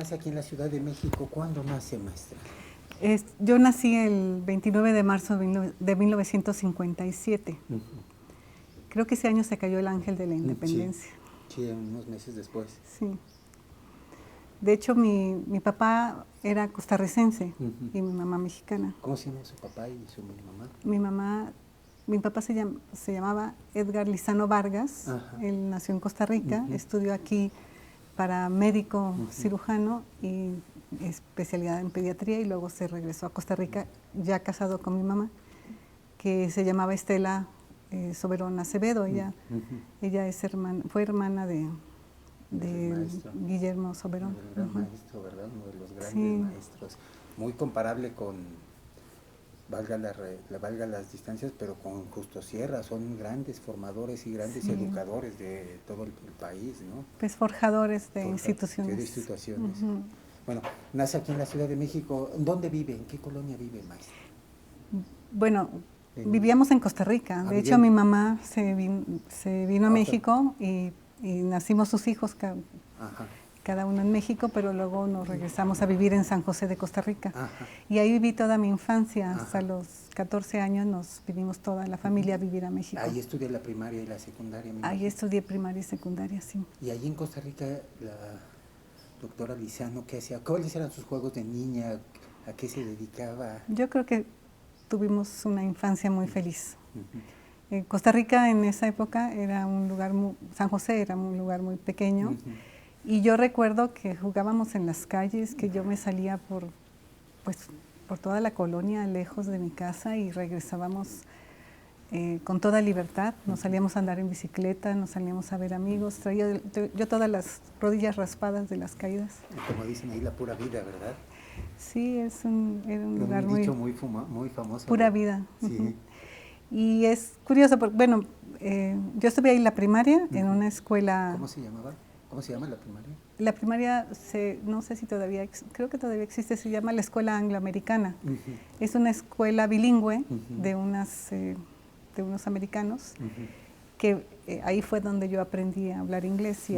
nace aquí en la Ciudad de México. ¿Cuándo nace, maestra? Yo nací el 29 de marzo de 1957. Creo que ese año se cayó el ángel de la independencia. Sí, unos meses después. Sí. De hecho, mi papá era costarricense y mi mamá mexicana. ¿Cómo se llama su papá y su mamá? Mi papá se llamaba Edgar Lizano Vargas. Ajá. Él nació en Costa Rica, estudió aquí para médico cirujano y especialidad en pediatría, y luego se regresó a Costa Rica ya casado con mi mamá, que se llamaba Estela Soberón Acevedo. Ella fue hermana de Guillermo Soberón. El gran maestro, ¿verdad? Uno de los grandes maestros. Muy comparable con, valga las distancias, pero con Justo Sierra. Son grandes formadores y grandes educadores de todo el país, ¿no? Pues forjadores de instituciones. Sí, de instituciones. Bueno, nace aquí en la Ciudad de México. ¿Dónde vive? ¿En qué colonia vive, maestra? Bueno, vivíamos en Costa Rica. De hecho, mi mamá se vino a México y nacimos sus hijos, cada uno en México, pero luego nos regresamos a vivir en San José de Costa Rica. Y ahí viví toda mi infancia. Hasta los 14 años nos vinimos toda la familia a vivir a México. Ahí estudié la primaria y la secundaria. Ahí estudié primaria y secundaria, sí. Y allí en Costa Rica, la doctora Lizano, ¿qué hacía? ¿Cuáles eran sus juegos de niña? ¿A qué se dedicaba? Yo creo que tuvimos una infancia muy feliz. Costa Rica en esa época era un lugar San José era un lugar muy pequeño, y yo recuerdo que jugábamos en las calles, que yo me salía por toda la colonia, lejos de mi casa, y regresábamos con toda libertad. Nos salíamos a andar en bicicleta, nos salíamos a ver amigos. Traía yo todas las rodillas raspadas de las caídas. Como dicen ahí, la pura vida, ¿verdad? Sí, era un lugar muy famoso. Pura vida. Sí. Y es curioso, porque, bueno, yo estuve ahí en la primaria, en una escuela... ¿Cómo se llamaba? ¿Cómo se llama la primaria? La primaria, no sé si todavía, creo que todavía existe, se llama la Escuela Angloamericana. Es una escuela bilingüe de unos americanos, que ahí fue donde yo aprendí a hablar inglés, y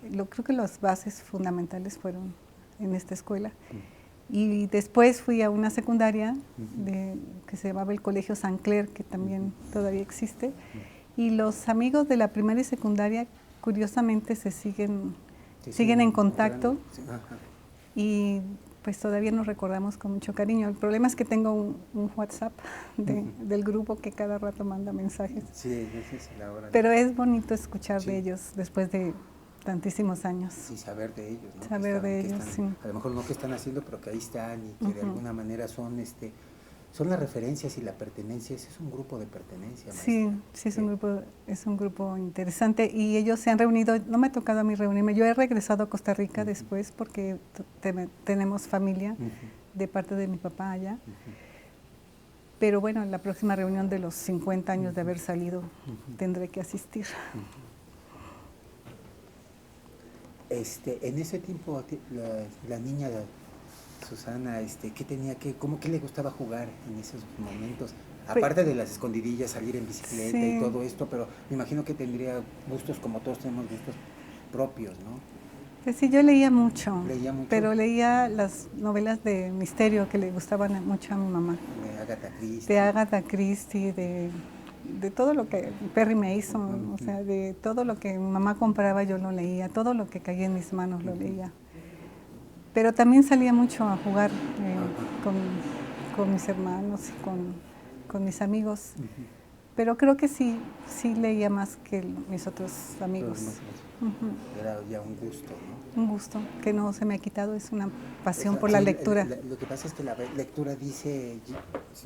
creo que las bases fundamentales fueron en esta escuela. Y después fui a una secundaria que se llamaba el Colegio San Clair, que también todavía existe. Y los amigos de la primaria y secundaria, curiosamente, siguen en contacto. Y pues todavía nos recordamos con mucho cariño. El problema es que tengo un WhatsApp del grupo que cada rato manda mensajes. Sí, esa es la hora. Pero es bonito escuchar de ellos después de tantísimos años. Y saber de ellos, ¿no? Saber de ellos, sí. A lo mejor no que están haciendo, pero que ahí están, y que de alguna manera son las referencias y la pertenencia. Ese es un grupo de pertenencia, maestra. Sí, es un grupo interesante, y ellos se han reunido. No me ha tocado a mí reunirme. Yo he regresado a Costa Rica después, porque tenemos familia de parte de mi papá allá. Pero bueno, la próxima reunión de los 50 años de haber salido tendré que asistir. En ese tiempo, la niña Susana, ¿qué le gustaba jugar en esos momentos? Aparte de las escondidillas, salir en bicicleta y todo esto, pero me imagino que tendría gustos, como todos tenemos gustos propios, ¿no? Pues sí, yo leía mucho, pero leía las novelas de misterio que le gustaban mucho a mi mamá. De Agatha Christie, de todo lo que Perry Mason, o sea, de todo lo que mi mamá compraba yo lo leía, todo lo que caía en mis manos lo leía. Pero también salía mucho a jugar con mis hermanos y con mis amigos. Pero creo que sí leía más que mis otros amigos. Era ya un gusto, ¿no? Un gusto que no se me ha quitado, es una pasión por la lectura. Lo que pasa es que la lectura dice,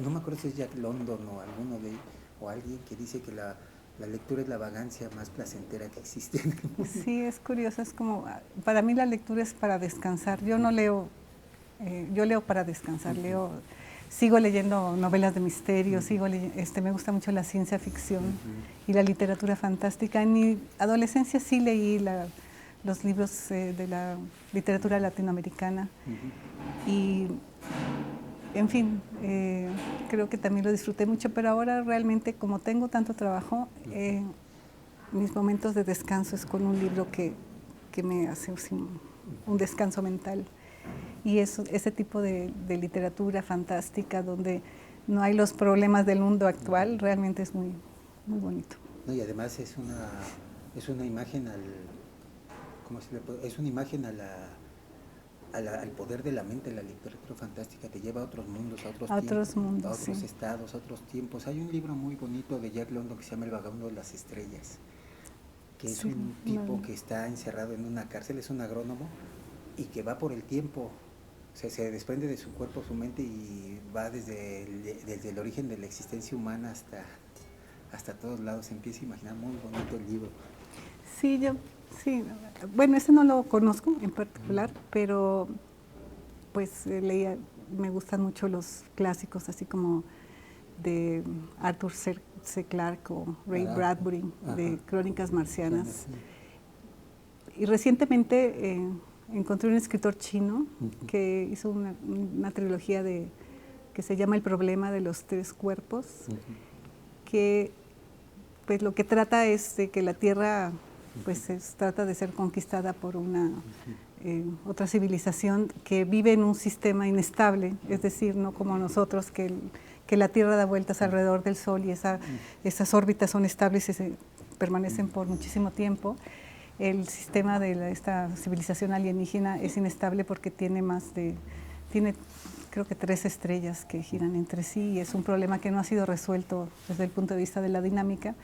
no me acuerdo si es Jack London o alguien que dice que la lectura es la vagancia más placentera que existe. Sí, es curioso, es como, para mí la lectura es para descansar. Yo no leo, yo leo para descansar, sigo leyendo novelas de misterio, me gusta mucho la ciencia ficción y la literatura fantástica. En mi adolescencia sí leí los libros de la literatura latinoamericana y, en fin, creo que también lo disfruté mucho, pero ahora realmente, como tengo tanto trabajo, mis momentos de descanso es con un libro que me hace un descanso mental. Y ese tipo de literatura fantástica donde no hay los problemas del mundo actual, realmente es muy, muy bonito. No, y además es una imagen es una imagen al poder de la mente. La literatura fantástica te lleva a otros mundos, a otros tiempos, a otros estados, a otros tiempos. Hay un libro muy bonito de Jack London que se llama El vagabundo de las estrellas, que es un tipo que está encerrado en una cárcel, es un agrónomo, y que va por el tiempo, o sea, se desprende de su cuerpo, su mente, y va desde el origen de la existencia humana hasta todos lados. Se empieza a imaginar. Muy bonito el libro. Sí, bueno, ese no lo conozco en particular, pero pues leía, me gustan mucho los clásicos, así como de Arthur C. Clarke o Ray Bradbury, de Crónicas Marcianas. Y recientemente encontré un escritor chino que hizo una trilogía que se llama El problema de los tres cuerpos, que pues lo que trata es de que la Tierra pues trata de ser conquistada por una otra civilización que vive en un sistema inestable, es decir, no como nosotros, que la Tierra da vueltas alrededor del Sol y esas órbitas son estables y permanecen por muchísimo tiempo. El sistema de esta civilización alienígena es inestable porque tiene creo que 3 estrellas que giran entre sí, y es un problema que no ha sido resuelto desde el punto de vista de la dinámica,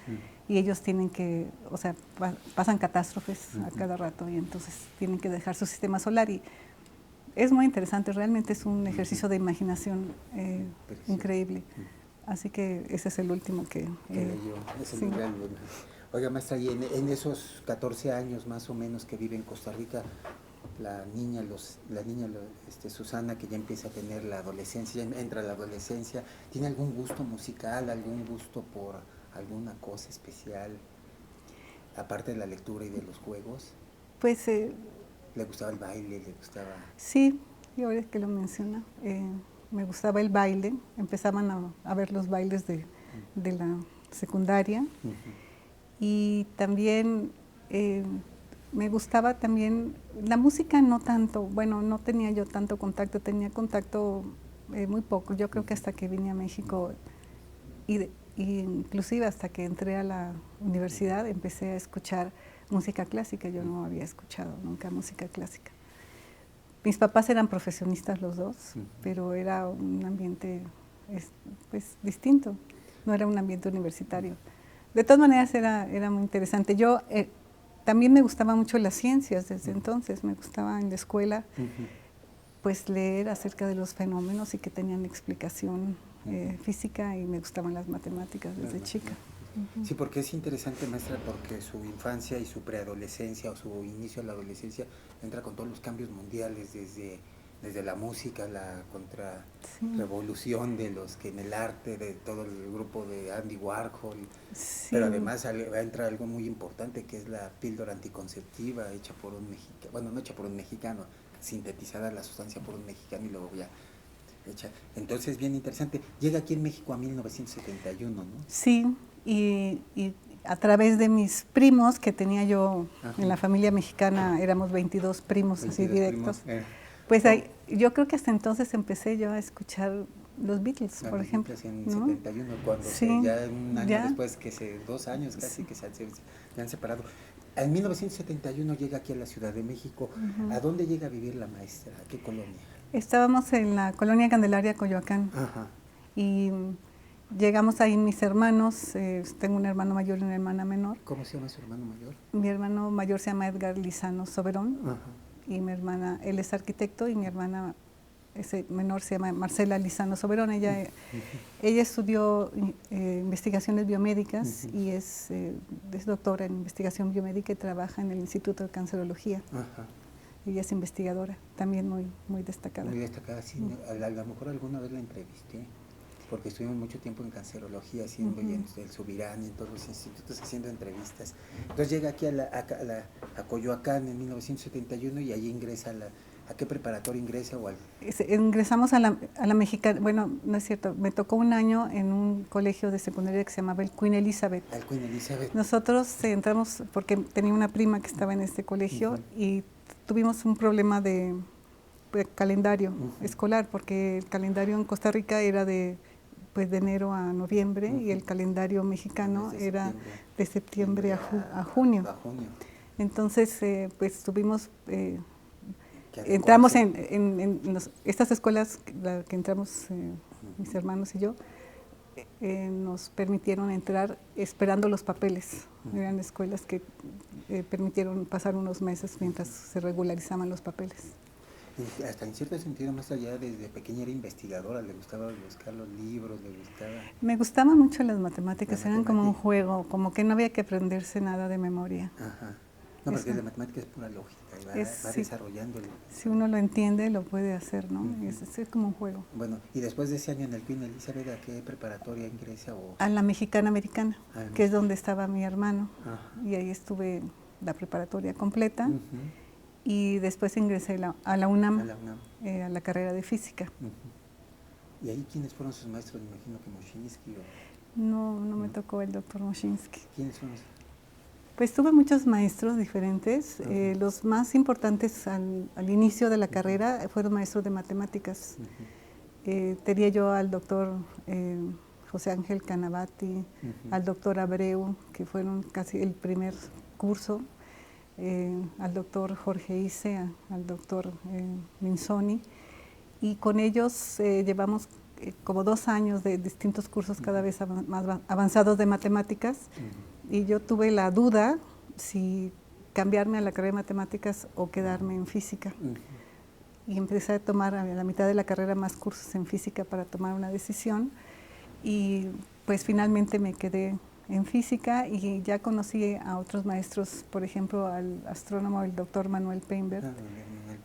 y ellos tienen que, o sea, pasan catástrofes a cada rato, y entonces tienen que dejar su sistema solar, y es muy interesante, realmente es un ejercicio de imaginación increíble. Así que ese es el último que leyó. Sí. Oiga, maestra, y en esos 14 años más o menos que vive en Costa Rica, la niña Susana, que ya empieza a tener la adolescencia, entra a la adolescencia, ¿tiene algún gusto musical, algún gusto por alguna cosa especial, aparte de la lectura y de los juegos? Pues... ¿le gustaba el baile? ¿Le gustaba...? Sí, y ahora que lo menciona, me gustaba el baile. Empezaban a ver los bailes de la secundaria. Y también me gustaba también la música, no tanto, bueno, no tenía yo tanto contacto, tenía contacto muy poco. Yo creo que hasta que vine a México y inclusive hasta que entré a la universidad empecé a escuchar música clásica. Yo no había escuchado nunca música clásica. Mis papás eran profesionistas los dos, pero era un ambiente pues distinto, no era un ambiente universitario. De todas maneras era muy interesante. Yo también me gustaban mucho las ciencias desde entonces, me gustaba en la escuela pues leer acerca de los fenómenos y que tenían explicación física, y me gustaban las matemáticas desde chica. Sí, porque es interesante, maestra, porque su infancia y su preadolescencia o su inicio a la adolescencia entra con todos los cambios mundiales, desde la música, la contrarrevolución de los que en el arte, de todo el grupo de Andy Warhol, pero además entra algo muy importante, que es la píldora anticonceptiva hecha por un mexicano, bueno, no hecha por un mexicano, sintetizada la sustancia por un mexicano y luego ya hecha. Entonces, bien interesante. Llega aquí en México a 1971, ¿no? Sí, y a través de mis primos que tenía yo en la familia mexicana, éramos 22 primos 22 así directos. Pues yo creo que hasta entonces empecé yo a escuchar los Beatles, por ejemplo. En 71, cuando ya un año después, 2 años casi, que se han separado. En 1971 llega aquí a la Ciudad de México. ¿A dónde llega a vivir la maestra? ¿A qué colonia? Estábamos en la colonia Candelaria, Coyoacán. Y llegamos ahí mis hermanos, tengo un hermano mayor y una hermana menor. ¿Cómo se llama su hermano mayor? Mi hermano mayor se llama Edgar Lizano Soberón, y mi hermana, él es arquitecto, y mi hermana menor se llama Marcela Lizano Soberón. Ella estudió investigaciones biomédicas y es doctora en investigación biomédica y trabaja en el Instituto de Cancerología. Ella es investigadora, también muy destacada. Muy destacada, sí. A lo mejor alguna vez la entrevisté, porque estuvimos mucho tiempo en cancerología, haciendo en el Subirán y en todos los institutos haciendo entrevistas. Entonces llega aquí a Coyoacán en 1971 y allí ingresa ¿a qué preparatoria ingresa? Ingresamos a la mexicana, bueno, no es cierto, me tocó un año en un colegio de secundaria que se llamaba el Queen Elizabeth. El Queen Elizabeth. Nosotros entramos porque tenía una prima que estaba en este colegio y tuvimos un problema de calendario escolar, porque el calendario en Costa Rica era de enero a noviembre y el calendario mexicano era de septiembre a junio. Entonces, pues tuvimos, entramos en estas escuelas, la que entramos mis hermanos y yo, nos permitieron entrar esperando los papeles. Eran escuelas que permitieron pasar unos meses mientras se regularizaban los papeles. Hasta en cierto sentido, más allá, desde pequeña era investigadora, le gustaba buscar los libros, le gustaba... Me gustaban mucho las matemáticas, eran como un juego, como que no había que aprenderse nada de memoria. Ajá. No, porque la matemática es pura lógica, y va desarrollando... Si uno lo entiende, lo puede hacer, ¿no? Es como un juego. Bueno, y después de ese año en el Queen Elizabeth, ¿a qué preparatoria ingresa? A la Mexicana Americana, que es donde estaba mi hermano. Y ahí estuve la preparatoria completa. Y después ingresé a la UNAM, a la carrera de física. ¿Y ahí quiénes fueron sus maestros? Me imagino que Moshinsky o... No me tocó el doctor Moshinsky. ¿Quiénes fueron esos? Pues tuve muchos maestros diferentes. Los más importantes al inicio de la carrera fueron maestros de matemáticas. Tenía yo al doctor José Ángel Canavati, al doctor Abreu, que fueron casi el primer curso, al doctor Jorge Isea, al doctor Minzoni, y con ellos llevamos como 2 años de distintos cursos cada vez más avanzados de matemáticas, y yo tuve la duda si cambiarme a la carrera de matemáticas o quedarme en física. Y empecé a tomar a la mitad de la carrera más cursos en física para tomar una decisión, y pues finalmente me quedé en física y ya conocí a otros maestros, por ejemplo al astrónomo, el doctor Manuel Peinbert.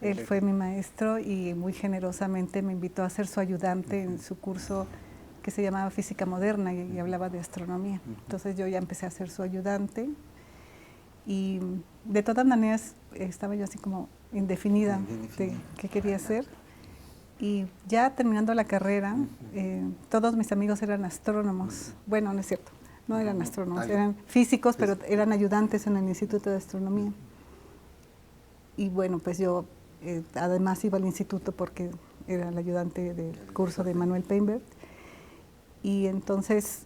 Él fue mi maestro y muy generosamente me invitó a ser su ayudante en su curso que se llamaba Física Moderna y hablaba de astronomía. Entonces yo ya empecé a ser su ayudante y de todas maneras estaba yo así como indefinida de qué quería hacer. Y ya terminando la carrera, todos mis amigos eran astrónomos. Bueno, no es cierto. No eran astrónomos, eran físicos, pero eran ayudantes en el Instituto de Astronomía. Y bueno, pues yo además iba al instituto porque era el ayudante del curso de Manuel Peinbert. Y entonces,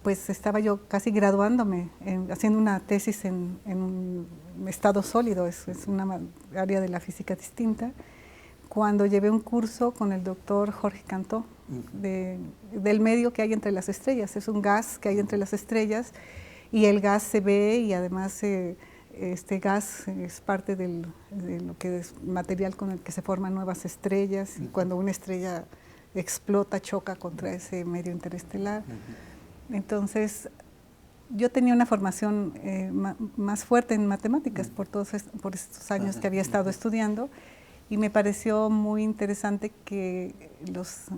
pues estaba yo casi graduándome, haciendo una tesis en un estado sólido, es una área de la física distinta, cuando llevé un curso con el doctor Jorge Cantó, del medio que hay entre las estrellas. Es un gas que hay entre las estrellas y el gas se ve y además este gas es parte de lo que es material con el que se forman nuevas estrellas y cuando una estrella explota, choca contra ese medio interestelar. Entonces, yo tenía una formación más fuerte en matemáticas por estos años que había estado estudiando. Y me pareció muy interesante que las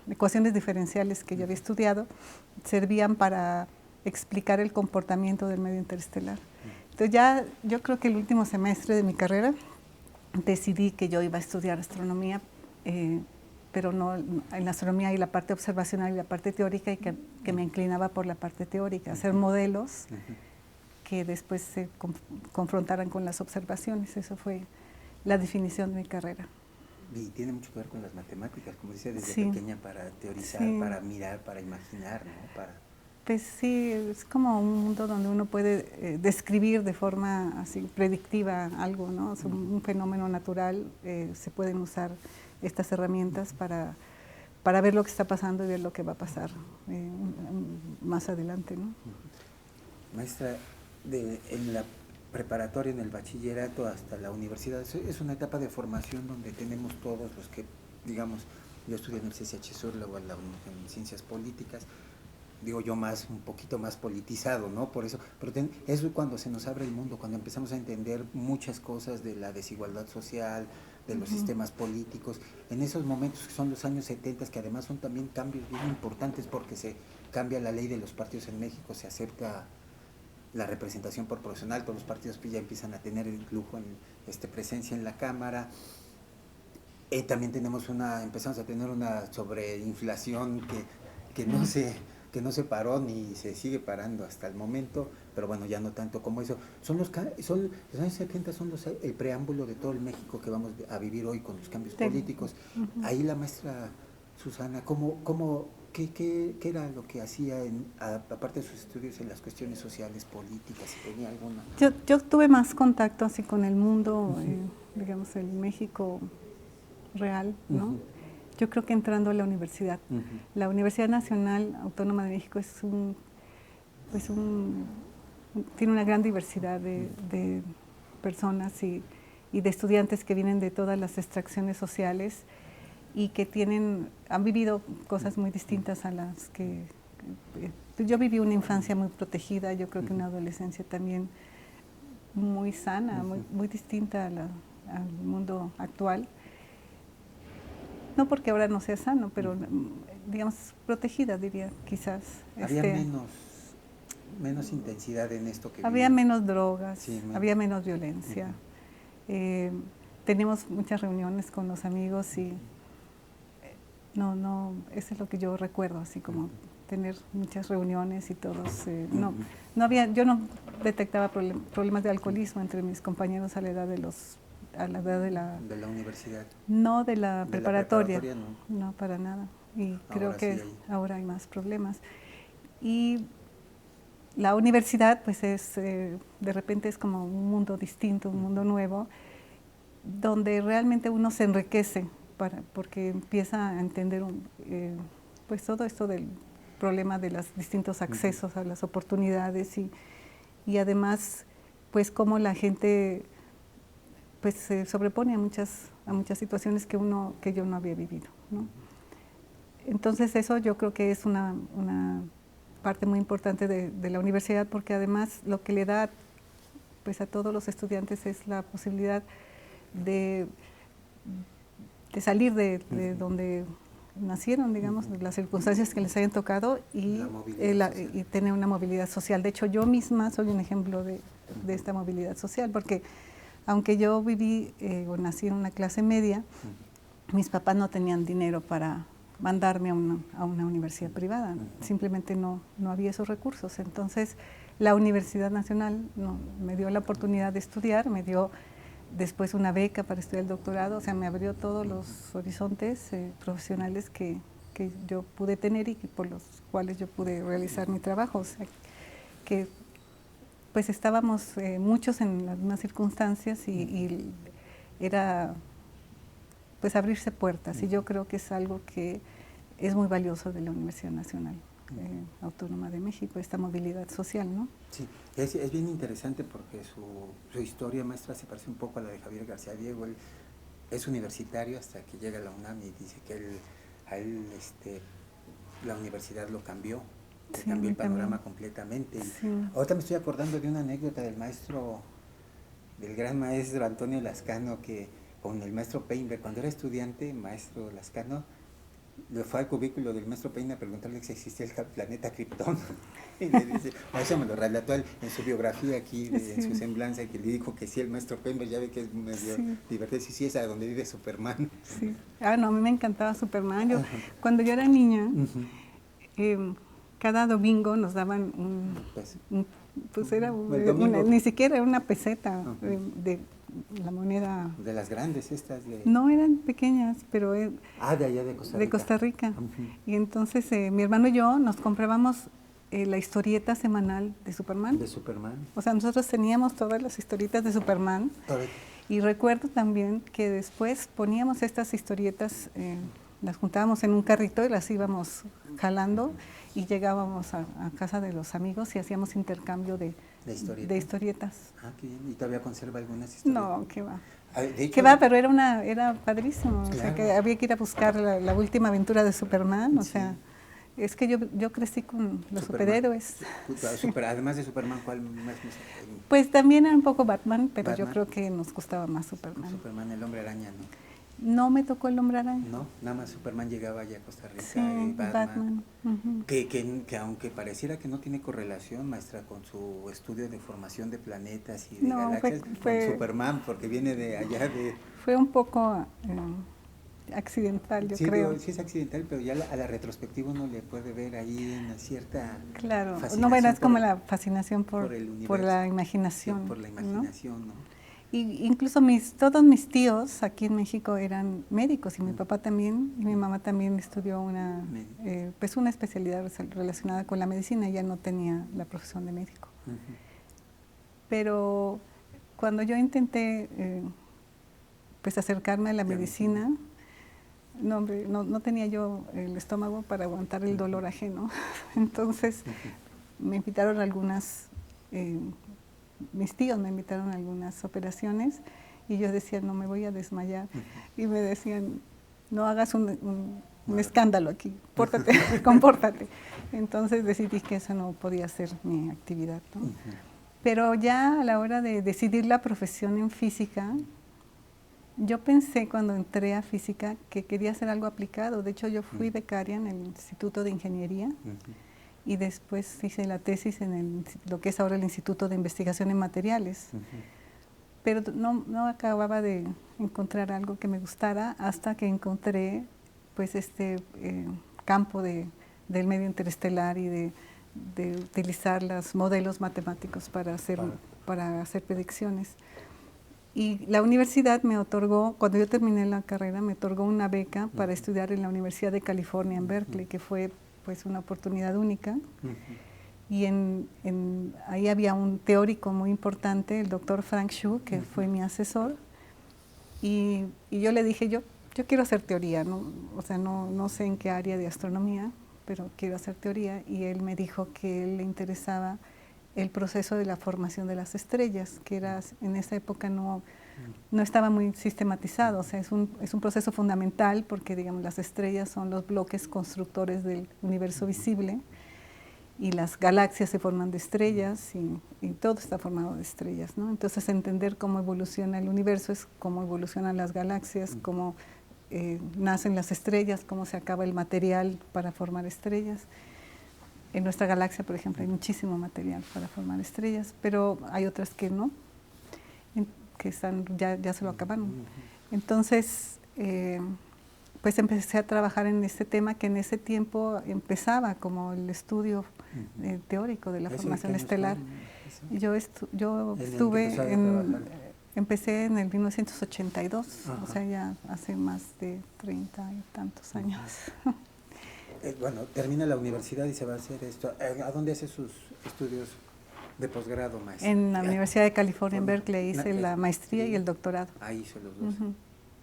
ecuaciones diferenciales que yo había estudiado servían para explicar el comportamiento del medio interestelar. Entonces yo creo que el último semestre de mi carrera decidí que yo iba a estudiar astronomía, pero no en la astronomía hay la parte observacional y la parte teórica, y que me inclinaba por la parte teórica, hacer modelos que después se confrontaran con las observaciones. Eso fue la definición de mi carrera. Y tiene mucho que ver con las matemáticas, como dice, desde pequeña, para teorizar, para mirar, para imaginar, ¿no? Pues sí, es como un mundo donde uno puede describir de forma así predictiva algo, ¿no? Un fenómeno natural, se pueden usar estas herramientas para ver lo que está pasando y ver lo que va a pasar más adelante, ¿no? Maestra, en la preparatoria, en el bachillerato hasta la universidad, es una etapa de formación donde tenemos todos los que, digamos, yo estudié en el CCH Sur, luego en Ciencias Políticas, digo yo un poquito más politizado, ¿no? Por eso, pero eso es cuando se nos abre el mundo, cuando empezamos a entender muchas cosas de la desigualdad social, de los sistemas políticos, en esos momentos que son los años 70, que además son también cambios bien importantes porque se cambia la ley de los partidos en México, se acepta la representación proporcional, todos los partidos ya empiezan a tener incluso presencia en la Cámara. También empezamos a tener una sobreinflación que no se que no se paró ni se sigue parando hasta el momento, pero bueno, ya no tanto como eso. Los años 70 son el preámbulo de todo el México que vamos a vivir hoy con los cambios políticos. Ahí la maestra Susana, qué era lo que hacía, aparte de sus estudios, en las cuestiones sociales, políticas, si tenía alguna? Yo tuve más contacto así con el mundo, digamos, el México real, ¿no? Yo creo que entrando a la universidad. La Universidad Nacional Autónoma de México tiene una gran diversidad de personas y de estudiantes que vienen de todas las extracciones sociales y que han vivido cosas muy distintas a las que... Yo viví una infancia muy protegida, yo creo que una adolescencia también muy sana, muy distinta al mundo actual. No porque ahora no sea sano, pero digamos protegida, diría, quizás. Había menos intensidad en esto que había menos drogas, sí, había menos violencia. Teníamos muchas reuniones con los amigos y eso es lo que yo recuerdo, así como tener muchas reuniones y todos. Yo no detectaba problemas de alcoholismo entre mis compañeros a la edad de la universidad. No, de la preparatoria. No, para nada. Y creo que ahora hay más problemas. Y la universidad, pues de repente es como un mundo distinto, un mundo nuevo, donde realmente uno se enriquece porque empieza a entender pues todo esto del problema de los distintos accesos a las oportunidades y además pues cómo la gente pues se sobrepone a muchas situaciones que yo no había vivido, ¿no? Entonces eso yo creo que es una parte muy importante de la universidad, porque además lo que le da pues a todos los estudiantes es la posibilidad de salir de donde nacieron, digamos, de las circunstancias que les hayan tocado y tener una movilidad social. De hecho, yo misma soy un ejemplo de esta movilidad social, porque aunque yo viví o nací en una clase media, mis papás no tenían dinero para mandarme a una universidad privada, simplemente no había esos recursos. Entonces, la Universidad Nacional me dio la oportunidad de estudiar, me dio después una beca para estudiar el doctorado, o sea, me abrió todos los horizontes profesionales que yo pude tener y por los cuales yo pude realizar mi trabajo. O sea, que pues estábamos muchos en las mismas circunstancias y era pues abrirse puertas, y yo creo que es algo que es muy valioso de la Universidad Nacional Autónoma de México, esta movilidad social, ¿no? Sí, es bien interesante porque su historia, maestra, se parece un poco a la de Javier García Diego. Él es universitario hasta que llega a la UNAM y dice que a él la universidad lo cambió, cambió el panorama completamente. Sí. Ahorita me estoy acordando de una anécdota del gran maestro Antonio Lascano, que con el maestro Peinberg, cuando era estudiante, maestro Lascano, le fue al cubículo del maestro Peine a preguntarle si existía el planeta Krypton. Y le dice, eso me lo relató él en su biografía aquí, en su semblanza, que le dijo que sí, el maestro Peinberg, ya ve que es medio divertido, sí, es a donde vive Superman. Sí. A mí me encantaba Superman. Cuando yo era niña, cada domingo nos daban ni siquiera una peseta de la moneda. De las grandes estas. No, eran pequeñas, pero... de allá de Costa Rica. De Costa Rica. Y entonces mi hermano y yo nos comprábamos la historieta semanal de Superman. De Superman. O sea, nosotros teníamos todas las historietas de Superman. Y recuerdo también que después poníamos estas historietas, las juntábamos en un carrito y las íbamos jalando y llegábamos a casa de los amigos y hacíamos intercambio de historietas. Ah, qué bien. ¿Y todavía conserva algunas historietas? No, qué va. De hecho, ¿Qué va? Pero era padrísimo. Claro. O sea, que había que ir a buscar la última aventura de Superman. O sea, es que yo crecí con los superhéroes. Además de Superman, ¿cuál más? Pues también era un poco Batman, pero yo creo que nos gustaba más Superman. Superman, el Hombre Araña, ¿no? No me tocó el Hombre Araña. No, nada más Superman llegaba allá a Costa Rica. Sí, y Batman. Que aunque pareciera que no tiene correlación, maestra, con su estudio de formación de planetas y de galaxias, con Superman, porque viene de allá de... Fue un poco accidental, yo Sí, creo. pero sí es accidental, pero ya a la retrospectiva uno le puede ver ahí una cierta Claro, fascinación no, bueno, es como por, la fascinación por el por universo, la sí, imaginación, por la ¿no? imaginación, ¿no? Y incluso todos mis tíos aquí en México eran médicos y mi papá también, y mi mamá también estudió pues una especialidad relacionada con la medicina, ella no tenía la profesión de médico. Pero cuando yo intenté pues acercarme a la medicina, no, hombre, no tenía yo el estómago para aguantar el dolor ajeno. Entonces me invitaron mis tíos me invitaron a algunas operaciones y yo decía, no me voy a desmayar. Y me decían, no hagas un escándalo aquí, pórtate, compórtate. Entonces decidí que eso no podía ser mi actividad, ¿no? Pero ya a la hora de decidir la profesión en física, yo pensé cuando entré a física que quería hacer algo aplicado. De hecho, yo fui becaria en el Instituto de Ingeniería y después hice la tesis en lo que es ahora el Instituto de Investigación en Materiales. Pero no acababa de encontrar algo que me gustara hasta que encontré pues campo del medio interestelar y de utilizar los modelos matemáticos para hacer predicciones. Y la universidad me otorgó, cuando yo terminé la carrera, me otorgó una beca para estudiar en la Universidad de California en Berkeley, que fue pues una oportunidad única. Y ahí había un teórico muy importante, el doctor Frank Shu, que fue mi asesor. Y yo le dije, yo quiero hacer teoría, ¿no? O sea, no sé en qué área de astronomía, pero quiero hacer teoría. Y él me dijo que le interesaba el proceso de la formación de las estrellas, que en esa época no estaba muy sistematizado. O sea, es un proceso fundamental porque, digamos, las estrellas son los bloques constructores del universo visible y las galaxias se forman de estrellas y todo está formado de estrellas, ¿no? Entonces, entender cómo evoluciona el universo es cómo evolucionan las galaxias, cómo nacen las estrellas, cómo se acaba el material para formar estrellas. En nuestra galaxia, por ejemplo, hay muchísimo material para formar estrellas, pero hay otras que no, que ya se lo acabaron. Entonces, pues empecé a trabajar en este tema que en ese tiempo empezaba como el estudio teórico de la formación estelar. Yo empecé en el 1982, o sea, ya hace más de 30 y tantos años. Bueno, termina la universidad y se va a hacer esto. ¿A dónde hace sus estudios de posgrado, maestra? En la Universidad de California en Berkeley hice la maestría y el doctorado. Ahí hizo los dos.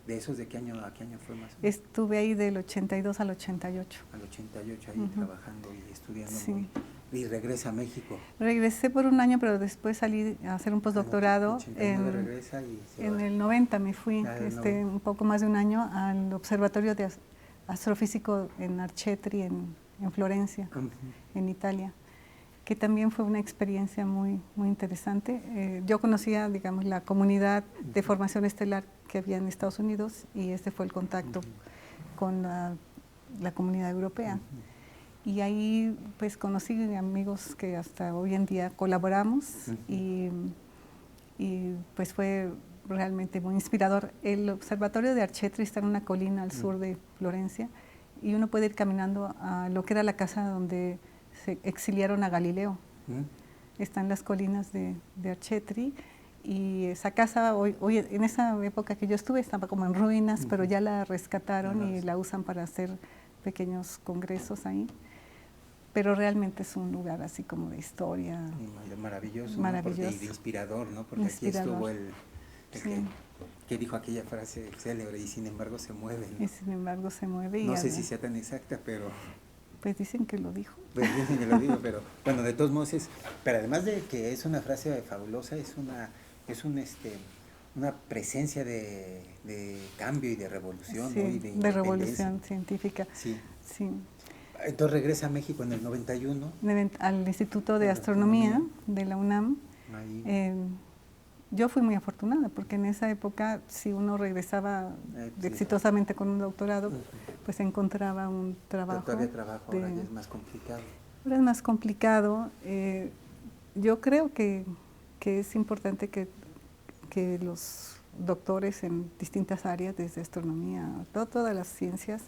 ¿De esos de qué año a qué año fue más o menos? Estuve ahí del 82 al 88. Al 88 ahí trabajando y estudiando. Sí. Y regresa a México. Regresé por un año, pero después salí a hacer un postdoctorado. En el 90 me fui, un poco más de un año, al Observatorio de Astrofísico en Arcetri, en Florencia, en Italia, que también fue una experiencia muy, muy interesante. Yo conocía, digamos, la comunidad de formación estelar que había en Estados Unidos y este fue el contacto con la comunidad europea. Y ahí pues conocí amigos que hasta hoy en día colaboramos y pues fue realmente muy inspirador. El observatorio de Arcetri está en una colina al sur de Florencia y uno puede ir caminando a lo que era la casa donde se exiliaron a Galileo. Está en las colinas de Arcetri y esa casa hoy en esa época que yo estuve estaba como en ruinas, pero ya la rescataron y la usan para hacer pequeños congresos ahí. Pero realmente es un lugar así como de historia. Maravilloso, maravilloso. ¿No? Y de inspirador, ¿no? Porque inspirador. Aquí estuvo el que dijo aquella frase célebre, y sin embargo se mueve, ¿no? Y sin embargo se mueve. No sé si sea tan exacta, pero... Pues dicen que lo dijo. Pues dicen que lo dijo, pero bueno, de todos modos pero además de que es una frase fabulosa, es una presencia de cambio y de revolución, sí, ¿no? Y de revolución científica. Sí. Sí. Entonces regresa a México en el 91. Al Instituto de Astronomía de la UNAM. Yo fui muy afortunada porque en esa época si uno regresaba exitosamente con un doctorado, pues encontraba un trabajo. Pero todavía trabajo, ahora ya es más complicado. Ahora es más complicado. Yo creo que es importante que los doctores en distintas áreas, desde astronomía, todas las ciencias,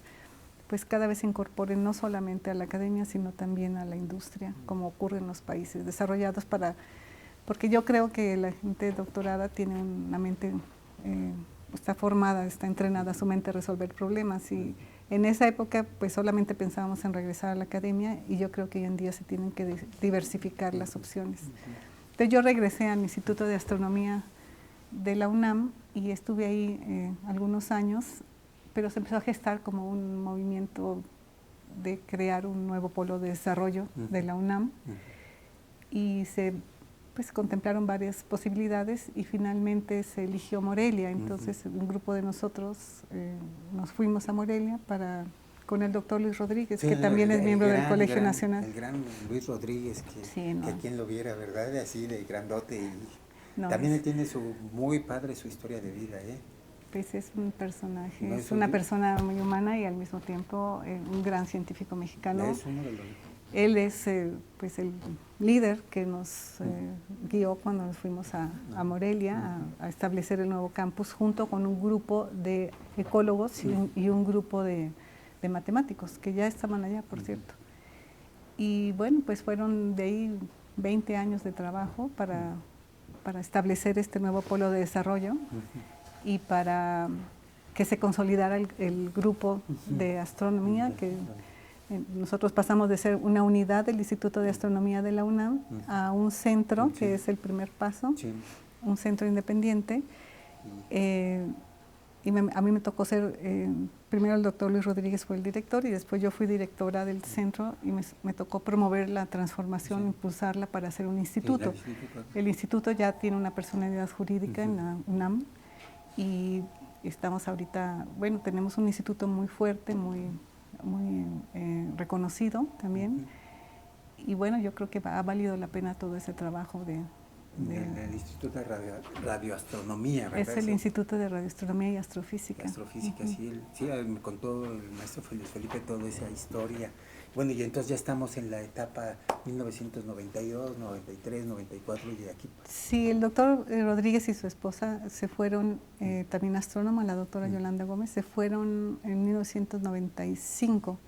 pues cada vez se incorporen no solamente a la academia, sino también a la industria, como ocurre en los países desarrollados, porque yo creo que la gente doctorada tiene una mente, está formada, está entrenada su mente a resolver problemas, y en esa época pues solamente pensábamos en regresar a la academia, y yo creo que hoy en día se tienen que diversificar las opciones. Entonces yo regresé al Instituto de Astronomía de la UNAM y estuve ahí algunos años, pero se empezó a gestar como un movimiento de crear un nuevo polo de desarrollo de la UNAM, y se contemplaron varias posibilidades y finalmente se eligió Morelia. Entonces un grupo de nosotros nos fuimos a Morelia con el doctor Luis Rodríguez, sí, que también es miembro del Colegio Nacional. El gran Luis Rodríguez, que quien lo viera, ¿verdad? Así de grandote. Y también él tiene muy padre su historia de vida, ¿eh? Pues es un personaje, es una persona muy humana y al mismo tiempo un gran científico mexicano. Es uno de los... Él es pues el líder que nos guió cuando nos fuimos a Morelia a establecer el nuevo campus, junto con un grupo de ecólogos y un grupo de matemáticos que ya estaban allá, por cierto. Y bueno, pues fueron de ahí 20 años de trabajo para establecer este nuevo polo de desarrollo y para que se consolidara el grupo de astronomía, que nosotros pasamos de ser una unidad del Instituto de Astronomía de la UNAM a un centro, que es el primer paso, un centro independiente. Y a mí me tocó ser, primero el doctor Luis Rodríguez fue el director, y después yo fui directora del centro, y me tocó promover la transformación, impulsarla para hacer un instituto. El instituto ya tiene una personalidad jurídica en la UNAM, y estamos ahorita, bueno, tenemos un instituto muy fuerte, muy reconocido también, y bueno, yo creo que ha valido la pena todo ese trabajo el Instituto de Radioastronomía, ¿verdad? Es el Instituto de Radioastronomía y Astrofísica. Astrofísica, sí, me contó el maestro Felipe toda esa historia. Bueno, y entonces ya estamos en la etapa 1992, 93, 94 y de aquí. Sí, el doctor Rodríguez y su esposa se fueron, también astrónoma, la doctora Yolanda Gómez, se fueron en 1995.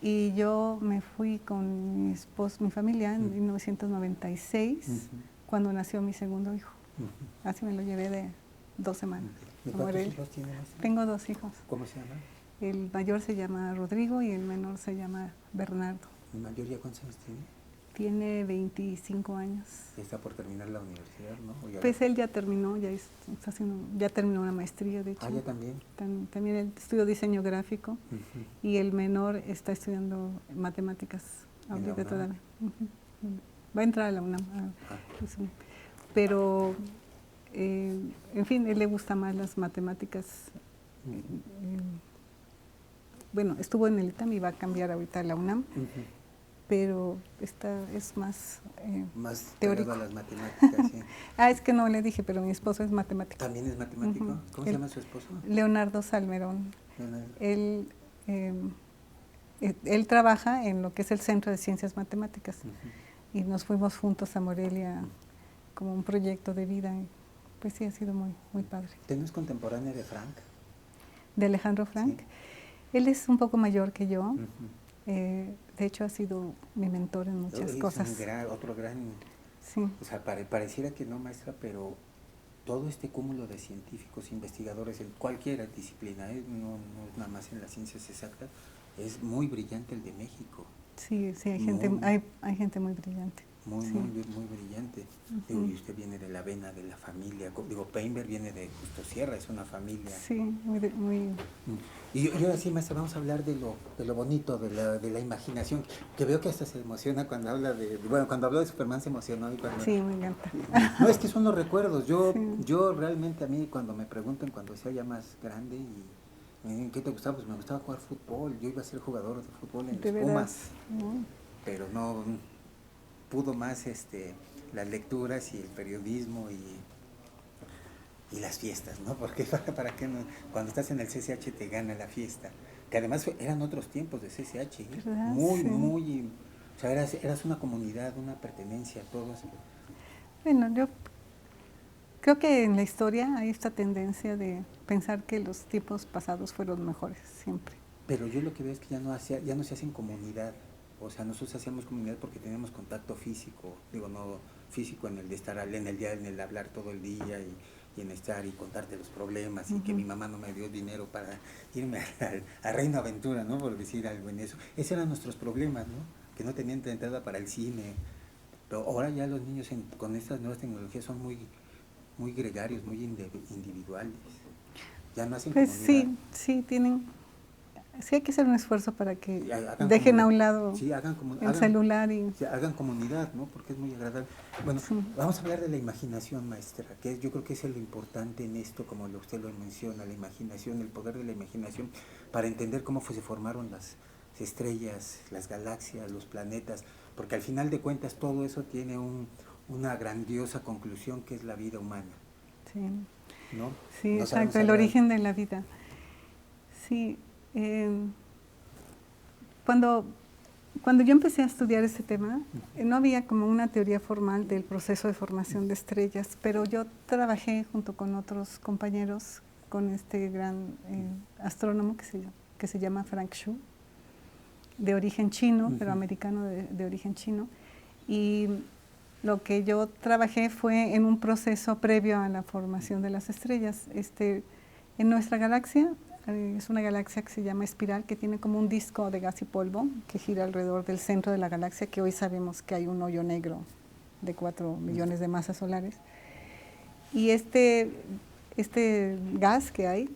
Y yo me fui con mi esposo, mi familia, en 1996, cuando nació mi segundo hijo. Así me lo llevé de 2 semanas. ¿Cuántos hijos tienes? Tengo 2 hijos. ¿Cómo se llama? El mayor se llama Rodrigo y el menor se llama Bernardo. ¿El mayor ya cuántos años tiene? Tiene 25 años. Está por terminar la universidad, ¿no? Pues él ya terminó, ya terminó una maestría, de hecho. Ah, ¿ya también? También él estudió diseño gráfico, y el menor está estudiando matemáticas ahorita todavía. Va a entrar a la UNAM. Pero, en fin, él le gusta más las matemáticas. Bueno, estuvo en el ITAM y va a cambiar ahorita a la UNAM. Pero esta es más teórico. A las matemáticas, sí. Es que no le dije, pero mi esposo es matemático. ¿También es matemático? ¿Cómo se llama su esposo? Leonardo Salmerón. Él trabaja en lo que es el Centro de Ciencias Matemáticas, y nos fuimos juntos a Morelia como un proyecto de vida. Pues sí, ha sido muy, muy padre. ¿Usted es contemporánea de Frank? ¿De Alejandro Frank? Sí. Él es un poco mayor que yo. De hecho, ha sido mi mentor en muchas cosas. Otro gran... Sí. O sea, pareciera que no, maestra, pero todo este cúmulo de científicos, investigadores, en cualquier disciplina, no es nada más en las ciencias exactas, es muy brillante el de México. Sí, hay gente muy brillante. Muy brillante. Y usted viene de la vena de la familia. Painberg viene de Justo Sierra, es una familia. Sí, muy... Y ahora sí, maestra, vamos a hablar de lo bonito, de la imaginación, que veo que hasta se emociona cuando habla cuando habló de Superman se emocionó. Sí, me encanta. No, es que son los recuerdos. Yo realmente, a mí cuando me preguntan cuando sea ya más grande y ¿qué te gustaba? Pues me gustaba jugar fútbol. Yo iba a ser jugador de fútbol en los Pumas. Pero no pudo más las lecturas y el periodismo y las fiestas, ¿no? Porque para qué no, cuando estás en el CCH te gana la fiesta, que además eran otros tiempos de CCH, muy, o sea, eras una comunidad, una pertenencia a todos. Bueno, yo Creo que en la historia hay esta tendencia de pensar que los tiempos pasados fueron mejores, siempre. Pero yo lo que veo es que ya no se hace en comunidad. O sea, nosotros hacíamos comunidad porque teníamos contacto físico, digo, no físico en el de estar en el día, en el hablar todo el día y en estar y contarte los problemas y que mi mamá no me dio dinero para irme a Reino Aventura, ¿no? Por decir algo en eso. Esos eran nuestros problemas, ¿no? Que no tenían entrada para el cine. Pero ahora ya los niños con estas nuevas tecnologías son muy gregarios, muy individuales. Ya no hacen pues comunidad. Sí hay que hacer un esfuerzo para que dejen a un lado el celular y hagan comunidad, ¿no? Porque es muy agradable. Bueno, vamos a hablar de la imaginación, maestra, que yo creo que es lo importante en esto, como usted lo menciona, la imaginación, el poder de la imaginación, para entender cómo se formaron las estrellas, las galaxias, los planetas, porque al final de cuentas todo eso tiene una grandiosa conclusión que es la vida humana. Sí, ¿no? Sí, no exacto, el origen de la vida. Sí. Cuando yo empecé a estudiar este tema, no había como una teoría formal del proceso de formación de estrellas, pero yo trabajé junto con otros compañeros con este gran astrónomo que se llama Frank Xu, de origen chino, pero americano de origen chino, y lo que yo trabajé fue en un proceso previo a la formación de las estrellas. En nuestra galaxia, es una galaxia que se llama espiral, que tiene como un disco de gas y polvo que gira alrededor del centro de la galaxia, que hoy sabemos que hay un hoyo negro de 4 millones de masas solares. Y este gas que hay,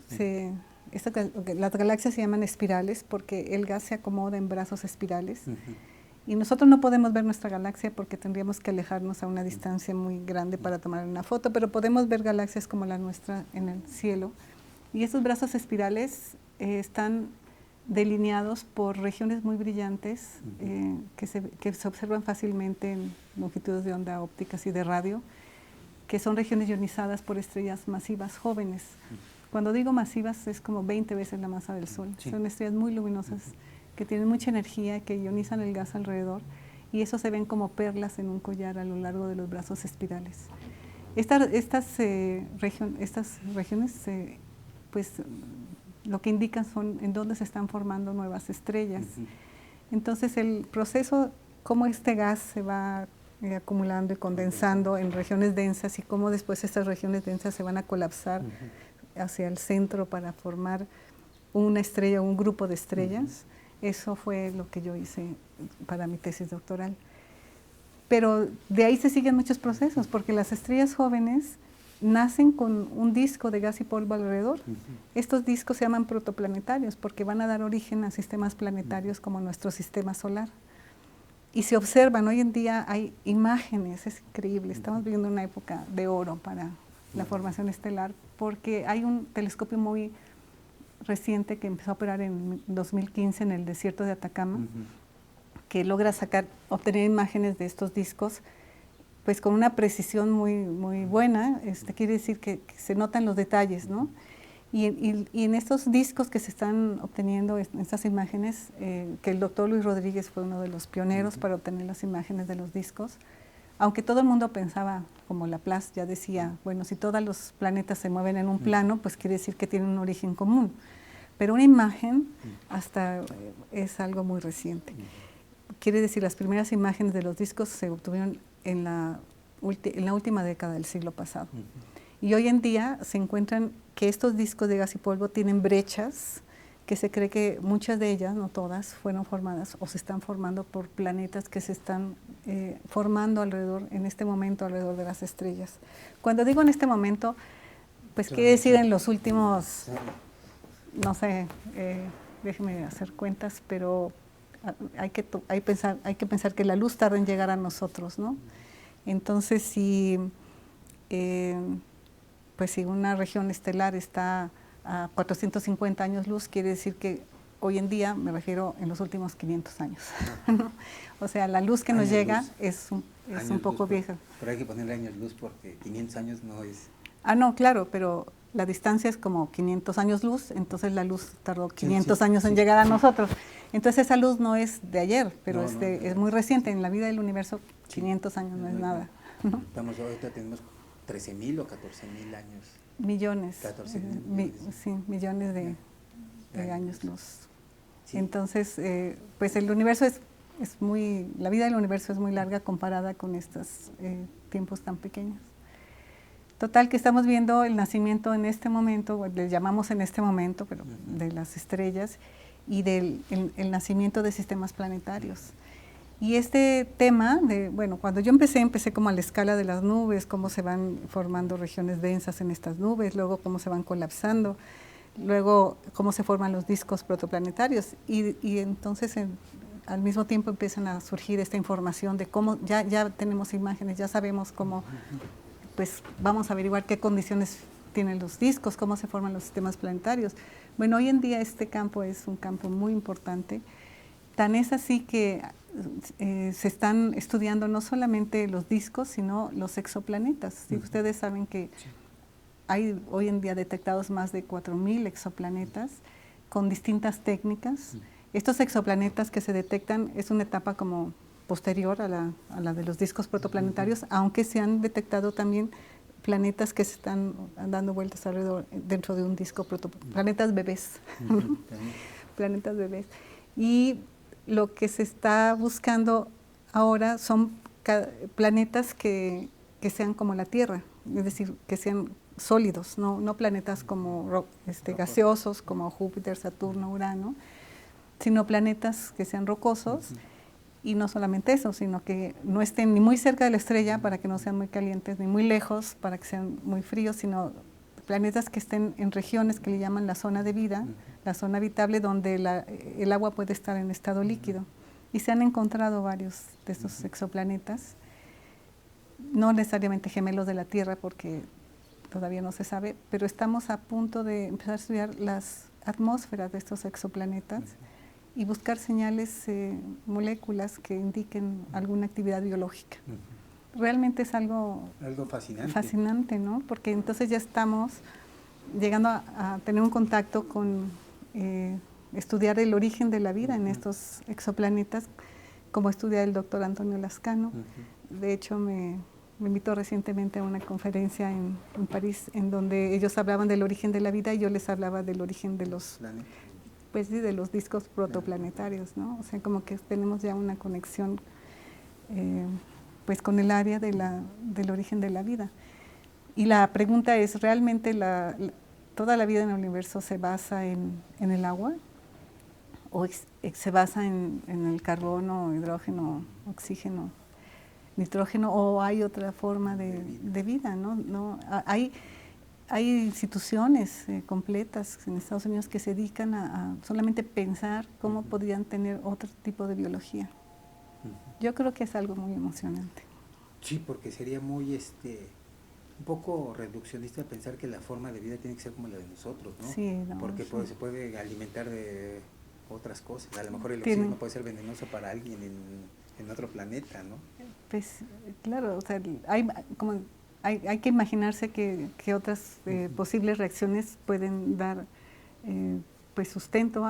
las galaxias se llaman espirales porque el gas se acomoda en brazos espirales. Y nosotros no podemos ver nuestra galaxia porque tendríamos que alejarnos a una distancia muy grande para tomar una foto, pero podemos ver galaxias como la nuestra en el cielo. Y estos brazos espirales están delineados por regiones muy brillantes que se observan fácilmente en longitudes de onda ópticas y de radio, que son regiones ionizadas por estrellas masivas jóvenes. Cuando digo masivas es como 20 veces la masa del Sol. Sí. Son estrellas muy luminosas que tienen mucha energía, que ionizan el gas alrededor, y eso se ven como perlas en un collar a lo largo de los brazos espirales. Estas regiones pues lo que indican son en dónde se están formando nuevas estrellas. Entonces el proceso, cómo este gas se va acumulando y condensando en regiones densas y cómo después estas regiones densas se van a colapsar hacia el centro para formar una estrella o un grupo de estrellas, eso fue lo que yo hice para mi tesis doctoral. Pero de ahí se siguen muchos procesos, porque las estrellas jóvenes nacen con un disco de gas y polvo alrededor. Estos discos se llaman protoplanetarios porque van a dar origen a sistemas planetarios como nuestro sistema solar. Y se observan, hoy en día hay imágenes, es increíble, estamos viviendo una época de oro para la formación estelar, porque hay un telescopio muy reciente que empezó a operar en 2015 en el desierto de Atacama, que logra obtener imágenes de estos discos pues con una precisión muy buena. Quiere decir que se notan los detalles, ¿no? Y en estos discos que se están obteniendo, en estas imágenes, que el doctor Luis Rodríguez fue uno de los pioneros para obtener las imágenes de los discos, aunque todo el mundo pensaba, como Laplace ya decía, bueno, si todos los planetas se mueven en un plano, pues quiere decir que tienen un origen común. Pero una imagen es algo muy reciente. Quiere decir, las primeras imágenes de los discos se obtuvieron en la última década del siglo pasado. Y hoy en día se encuentran que estos discos de gas y polvo tienen brechas, que se cree que muchas de ellas, no todas, fueron formadas o se están formando por planetas que se están formando en este momento alrededor de las estrellas. Cuando digo en este momento, pues quiere decir en los últimos, no sé, déjeme hacer cuentas, pero hay que pensar que la luz tarda en llegar a nosotros, ¿no? Entonces, si una región estelar está a 450 años luz, quiere decir que hoy en día, me refiero en los últimos 500 años, ¿no? O sea, la luz que nos llega es un poco vieja. Pero hay que ponerle años luz porque 500 años no es... No, claro, pero la distancia es como 500 años luz, entonces la luz tardó 500 años en llegar a nosotros. Entonces esa luz no es de ayer, pero es muy reciente. En la vida del universo 500 años no es nada, ¿no? Ahorita tenemos 13,000 o 14,000 años. Millones. 14,000 millones. Sí, millones de años luz. Sí. Entonces, pues el universo es muy, la vida del universo es muy larga comparada con estos tiempos tan pequeños. Total, que estamos viendo el nacimiento en este momento, le llamamos en este momento, pero de las estrellas, y del el nacimiento de sistemas planetarios. Y este tema, bueno, cuando yo empecé como a la escala de las nubes, cómo se van formando regiones densas en estas nubes, luego cómo se van colapsando, luego cómo se forman los discos protoplanetarios, y entonces al mismo tiempo empiezan a surgir esta información de cómo, ya tenemos imágenes, ya sabemos cómo, pues vamos a averiguar qué condiciones tienen los discos, cómo se forman los sistemas planetarios. Bueno, hoy en día este campo es un campo muy importante, tan es así que se están estudiando no solamente los discos, sino los exoplanetas. Si ustedes saben que hay hoy en día detectados más de 4,000 exoplanetas con distintas técnicas. Estos exoplanetas que se detectan es una etapa como posterior a la de los discos protoplanetarios, aunque se han detectado también planetas que se están dando vueltas alrededor dentro de un disco planetas bebés. Planetas bebés. Y lo que se está buscando ahora son planetas que sean como la Tierra, es decir, que sean sólidos, no planetas como gaseosos como Júpiter, Saturno, Urano, sino planetas que sean rocosos. Y no solamente eso, sino que no estén ni muy cerca de la estrella para que no sean muy calientes, ni muy lejos para que sean muy fríos, sino planetas que estén en regiones que le llaman la zona de vida, la zona habitable, donde el agua puede estar en estado líquido. Y se han encontrado varios de estos exoplanetas, no necesariamente gemelos de la Tierra, porque todavía no se sabe, pero estamos a punto de empezar a estudiar las atmósferas de estos exoplanetas y buscar señales, moléculas que indiquen alguna actividad biológica. Realmente es algo fascinante, ¿no? Porque entonces ya estamos llegando a tener un contacto con estudiar el origen de la vida en estos exoplanetas, como estudia el doctor Antonio Lascano. De hecho, me invitó recientemente a una conferencia en París, en donde ellos hablaban del origen de la vida y yo les hablaba del origen de los pues sí, de los discos protoplanetarios, ¿no? O sea, como que tenemos ya una conexión pues con el área del origen de la vida. Y la pregunta es, ¿realmente toda la vida en el universo se basa en el agua? ¿O se basa en el carbono, hidrógeno, oxígeno, nitrógeno? ¿O hay otra forma de vida, ¿no? Hay instituciones completas en Estados Unidos que se dedican a solamente pensar cómo podrían tener otro tipo de biología. Yo creo que es algo muy emocionante. Sí, porque sería muy un poco reduccionista pensar que la forma de vida tiene que ser como la de nosotros, ¿no? Sí, no, porque sí. se puede alimentar de otras cosas. A lo mejor el oxígeno puede ser venenoso para alguien en otro planeta, ¿no? Pues claro, o sea, hay que imaginarse que otras posibles reacciones pueden dar pues sustento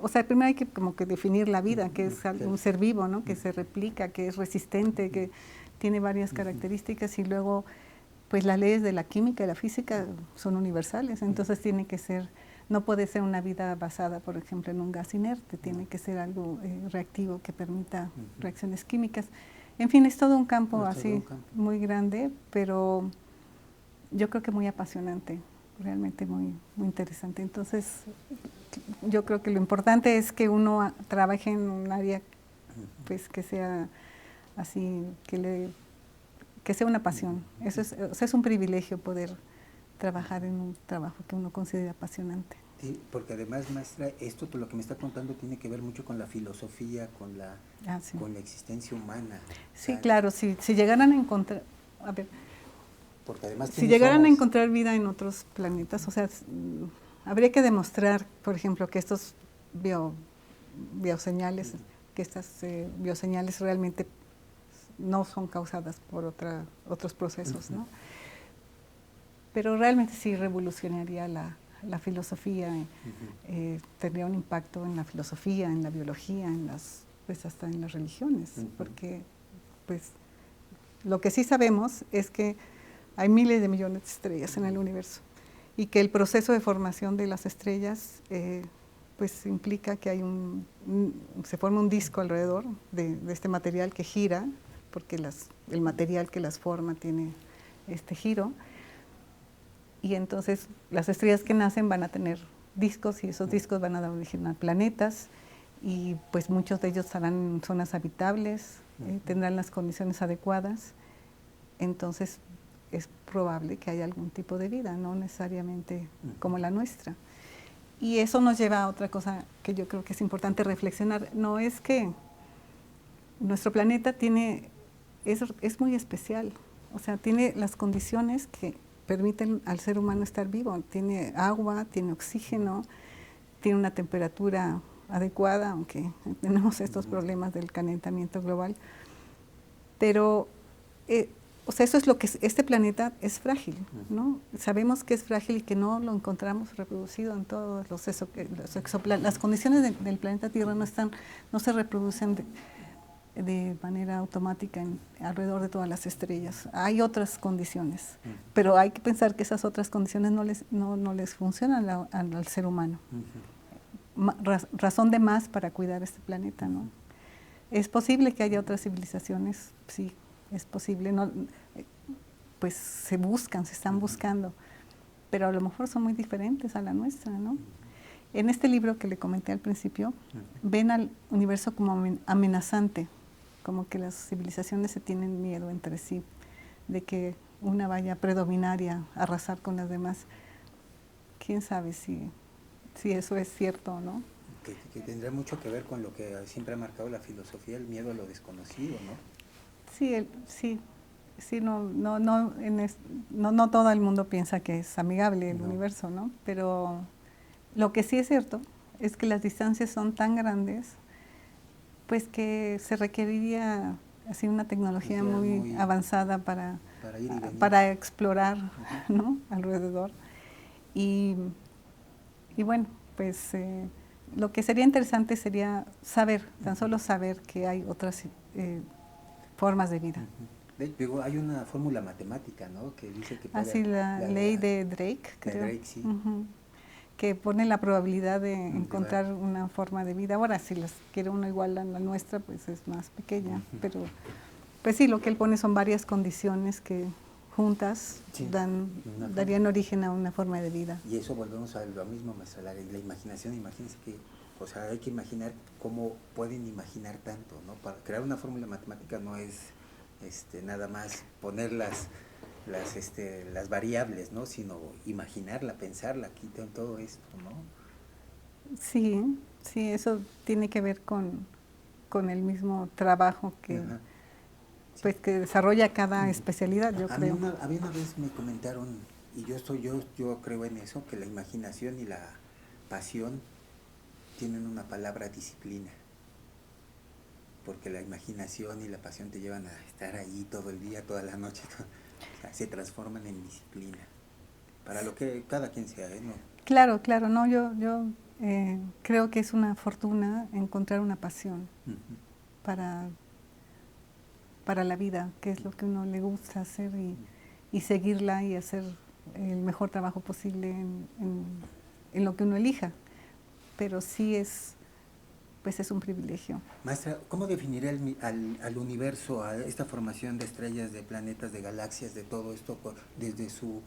o sea, primero hay que como que definir la vida, que es un ser vivo, ¿no? Que se replica, que es resistente, que tiene varias características, y luego pues las leyes de la química y la física son universales, entonces tiene que ser, no puede ser una vida basada, por ejemplo, en un gas inerte, tiene que ser algo reactivo que permita reacciones químicas. En fin, es todo un campo muy grande, pero yo creo que muy apasionante, realmente muy, muy interesante. Entonces, yo creo que lo importante es que uno trabaje en un área pues que sea así, que sea una pasión. Eso es un privilegio poder trabajar en un trabajo que uno considera apasionante. Sí, porque además, maestra, esto lo que me está contando tiene que ver mucho con la filosofía, con la existencia humana. Sí, claro, si llegaran a encontrar, porque además si llegaran a encontrar vida en otros planetas, o sea, habría que demostrar, por ejemplo, que estos bioseñales, que estas bioseñales realmente no son causadas por otros procesos, ¿no? Pero realmente sí revolucionaría la filosofía, tendría un impacto en la filosofía, en la biología, pues hasta en las religiones, porque pues lo que sí sabemos es que hay miles de millones de estrellas en el universo y que el proceso de formación de las estrellas pues implica que hay se forma un disco alrededor de este material que gira, porque el material que las forma tiene este giro, y entonces las estrellas que nacen van a tener discos y esos discos van a dar origen a planetas y pues muchos de ellos estarán en zonas habitables, tendrán las condiciones adecuadas, entonces es probable que haya algún tipo de vida, no necesariamente como la nuestra. Y eso nos lleva a otra cosa que yo creo que es importante reflexionar. No es que nuestro planeta es muy especial, o sea, tiene las condiciones que permiten al ser humano estar vivo. Tiene agua, tiene oxígeno, tiene una temperatura adecuada, aunque tenemos estos problemas del calentamiento global. Pero o sea, eso es lo que este planeta es frágil, ¿no? Sabemos que es frágil y que no lo encontramos reproducido en todos los exoplanetas. Las condiciones del planeta Tierra no se reproducen de manera automática alrededor de todas las estrellas. Hay otras condiciones, pero hay que pensar que esas otras condiciones no les funcionan al ser humano. Razón de más para cuidar este planeta, ¿no? ¿Es posible que haya otras civilizaciones? Sí, es posible. No, pues se están buscando, pero a lo mejor son muy diferentes a la nuestra, ¿no? En este libro que le comenté al principio, ven al universo como amenazante, como que las civilizaciones se tienen miedo entre sí, de que una vaya a predominar y a arrasar con las demás. ¿Quién sabe si eso es cierto o no? Que tendrá mucho que ver con lo que siempre ha marcado la filosofía, el miedo a lo desconocido, ¿no? Sí, no todo el mundo piensa que es amigable el universo, ¿no? Pero lo que sí es cierto es que las distancias son tan grandes, pues que se requeriría así una tecnología muy avanzada para explorar, ¿no? Alrededor. Y bueno, pues lo que sería interesante sería tan solo saber que hay otras formas de vida. Digo, hay una fórmula matemática, ¿no? Que dice que puede, la ley de Drake, creo. De Drake, sí. Que pone la probabilidad de encontrar una forma de vida. Ahora, si las quiere uno igual a la nuestra, pues es más pequeña. Pero, pues sí, lo que él pone son varias condiciones que juntas darían origen a una forma de vida. Y eso volvemos a lo mismo, maestra, la imaginación. Imagínense que, o sea, hay que imaginar cómo pueden imaginar tanto, ¿no? Para crear una fórmula matemática no es nada más poner las variables, ¿no? Sino imaginarla, pensarla, quitar todo esto, ¿no? Sí, eso tiene que ver con el mismo trabajo que, pues, que desarrolla cada especialidad, yo creo. A mí una vez me comentaron, y yo creo en eso, que la imaginación y la pasión tienen una palabra: disciplina. Porque la imaginación y la pasión te llevan a estar ahí todo el día, toda la noche, o sea, se transforman en disciplina, para lo que cada quien sea, ¿no? Claro, no, yo creo que es una fortuna encontrar una pasión para la vida, que es lo que uno le gusta hacer y seguirla y hacer el mejor trabajo posible en lo que uno elija, pero sí es un privilegio. Maestra, ¿cómo definiría al universo, a esta formación de estrellas, de planetas, de galaxias, de todo esto, desde su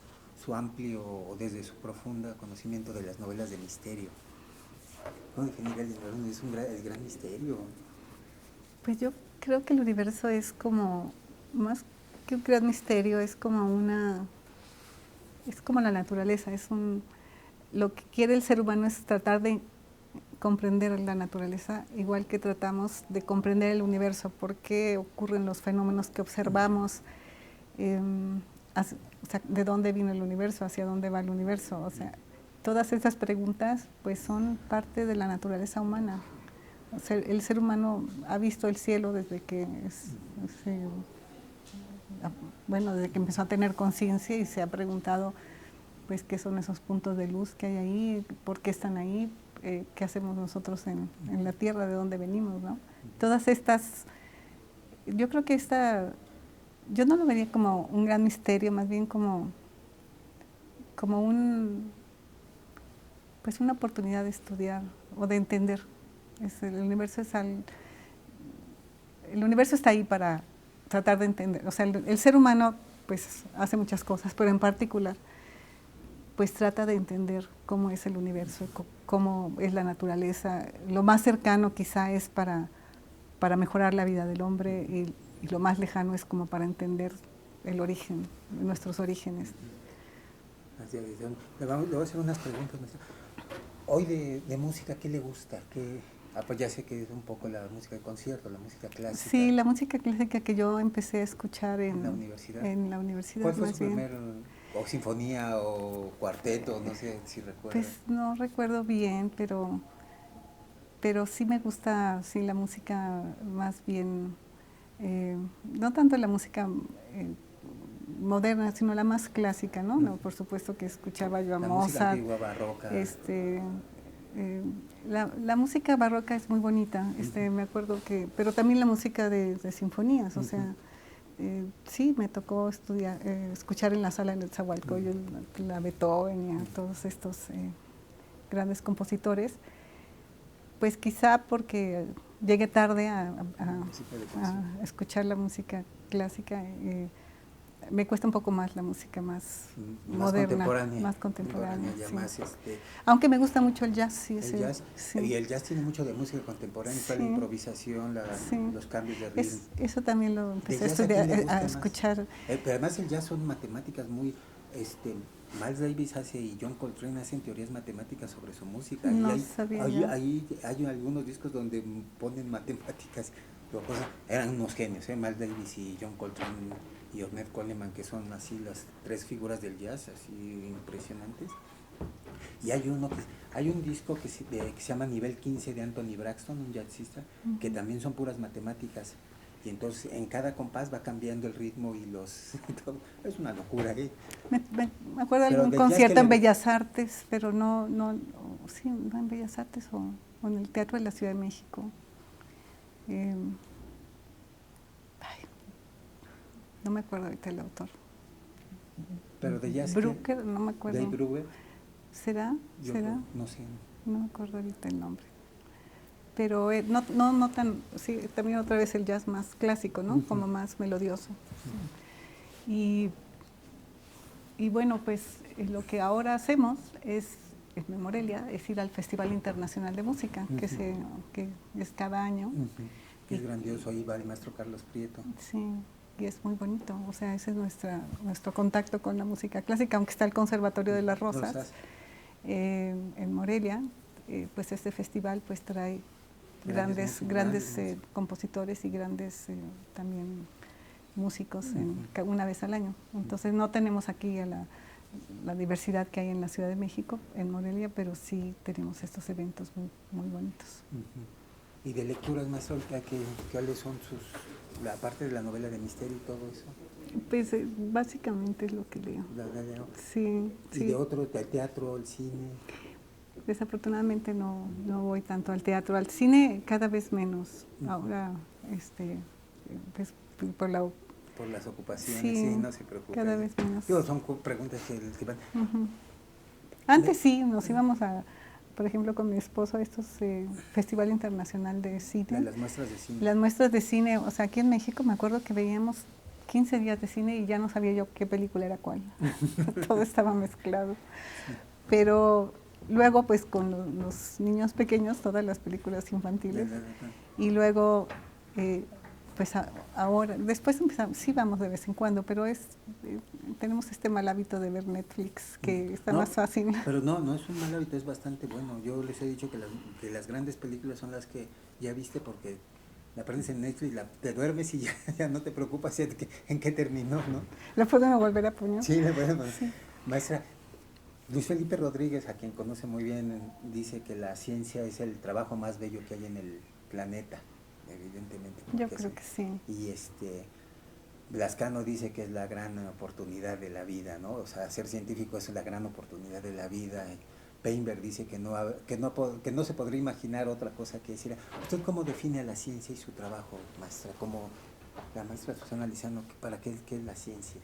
amplio o desde su profunda conocimiento de las novelas de misterio? ¿Cómo definiría el universo? Es el gran misterio. Pues yo creo que el universo es como, más que un gran misterio, es como la naturaleza, lo que quiere el ser humano es tratar de comprender la naturaleza, igual que tratamos de comprender el universo, por qué ocurren los fenómenos que observamos, o sea, de dónde vino el universo, hacia dónde va el universo. O sea, todas esas preguntas pues son parte de la naturaleza humana. O sea, el ser humano ha visto el cielo desde que desde que empezó a tener conciencia y se ha preguntado pues qué son esos puntos de luz que hay ahí, por qué están ahí, qué hacemos nosotros en la Tierra, de dónde venimos, ¿no? Todas estas, yo creo que esta yo no lo vería como un gran misterio, más bien como pues una oportunidad de estudiar o de entender. El universo el universo está ahí para tratar de entender. O sea, el ser humano pues hace muchas cosas, pero en particular pues trata de entender cómo es el universo, cómo es la naturaleza. Lo más cercano quizá es para mejorar la vida del hombre y lo más lejano es como para entender el origen, nuestros orígenes. Así es. Le voy a hacer unas preguntas, maestra. Hoy de música, ¿qué le gusta? Pues ya sé que es un poco la música de concierto, la música clásica. Sí, la música clásica que yo empecé a escuchar en la universidad. En la universidad. ¿Cuál fue su primer, o sinfonía, o cuarteto, no sé si recuerda? Pues no recuerdo bien, pero sí me gusta, sí, la música más bien, no tanto la música moderna, sino la más clásica, ¿no? No, por supuesto que escuchaba yo a la Mozart. Música antigua, barroca. La música barroca es muy bonita, me acuerdo que, pero también la música de sinfonías, o sea, sí, me tocó escuchar en la sala del Nezahualcóyotl la Beethoven y a todos estos grandes compositores, pues quizá porque llegué tarde a escuchar la música clásica, me cuesta un poco más la música más moderna, más contemporánea, sí. Más aunque me gusta mucho el jazz, sí. El jazz, sí. Y el jazz tiene mucho de música contemporánea, sí. La improvisación, los cambios de ritmo. Eso también lo empecé a escuchar. Pero además el jazz son matemáticas muy, Miles Davis y John Coltrane hacen teorías matemáticas sobre su música. No y sabía hay algunos discos donde ponen matemáticas. Eran unos genios, Miles Davis y John Coltrane y Ornette Coleman, que son así las tres figuras del jazz, así impresionantes. Y hay un disco que se llama Nivel 15 de Anthony Braxton, un jazzista, que también son puras matemáticas. Y entonces en cada compás va cambiando el ritmo y todo. Es una locura, Me acuerdo de algún concierto en Bellas Artes, pero no en Bellas Artes o en el Teatro de la Ciudad de México. No me acuerdo ahorita el autor. Pero de jazz. Brucker, no me acuerdo. ¿Dave Brubeck? ¿Será? No sé. No me acuerdo ahorita el nombre. Pero no tan, sí, también otra vez el jazz más clásico, ¿no? Como más melodioso. Y bueno, pues lo que ahora hacemos en Morelia es ir al Festival Internacional de Música, que es cada año. Es grandioso, ahí va el maestro Carlos Prieto. Sí, y es muy bonito, o sea, ese es nuestro contacto con la música clásica, aunque está el Conservatorio de las Rosas. En Morelia, pues este festival pues trae grandes compositores y grandes también músicos una vez al año. Entonces no tenemos aquí a la diversidad que hay en la Ciudad de México, en Morelia, pero sí tenemos estos eventos muy, muy bonitos. ¿Y de lecturas, maestra, cuáles son la parte de la novela de misterio y todo eso? Pues básicamente es lo que leo. Sí. ¿Y de otro, del teatro, el cine? Desafortunadamente no voy tanto al teatro, al cine cada vez menos. Ahora, pues, por las ocupaciones, sí, no se preocupe. Cada vez menos. Son preguntas que van. Antes sí, nos íbamos por ejemplo, con mi esposo a estos Festival Internacional de Cine. Las muestras de cine. Las muestras de cine, o sea, aquí en México me acuerdo que veíamos 15 días de cine y ya no sabía yo qué película era cuál. Todo estaba mezclado. Pero luego, pues con los niños pequeños, todas las películas infantiles. Y luego, pues ahora, después empezamos, sí vamos de vez en cuando, pero tenemos este mal hábito de ver Netflix, que está más fácil. Pero no es un mal hábito, es bastante bueno. Yo les he dicho que las grandes películas son las que ya viste, porque la prendes en Netflix, te duermes y ya no te preocupas en qué terminó, ¿no? ¿La podemos volver a poner? Sí, la podemos. Sí. Maestra, Luis Felipe Rodríguez, a quien conoce muy bien, dice que la ciencia es el trabajo más bello que hay en el planeta, evidentemente. Yo creo que sí. Y Lascano dice que es la gran oportunidad de la vida, ¿no? O sea, ser científico es la gran oportunidad de la vida. Painberg dice que no se podría imaginar otra cosa que decir. ¿Usted cómo define a la ciencia y su trabajo, maestra? la maestra Susana Lizano, ¿para qué es la ciencia?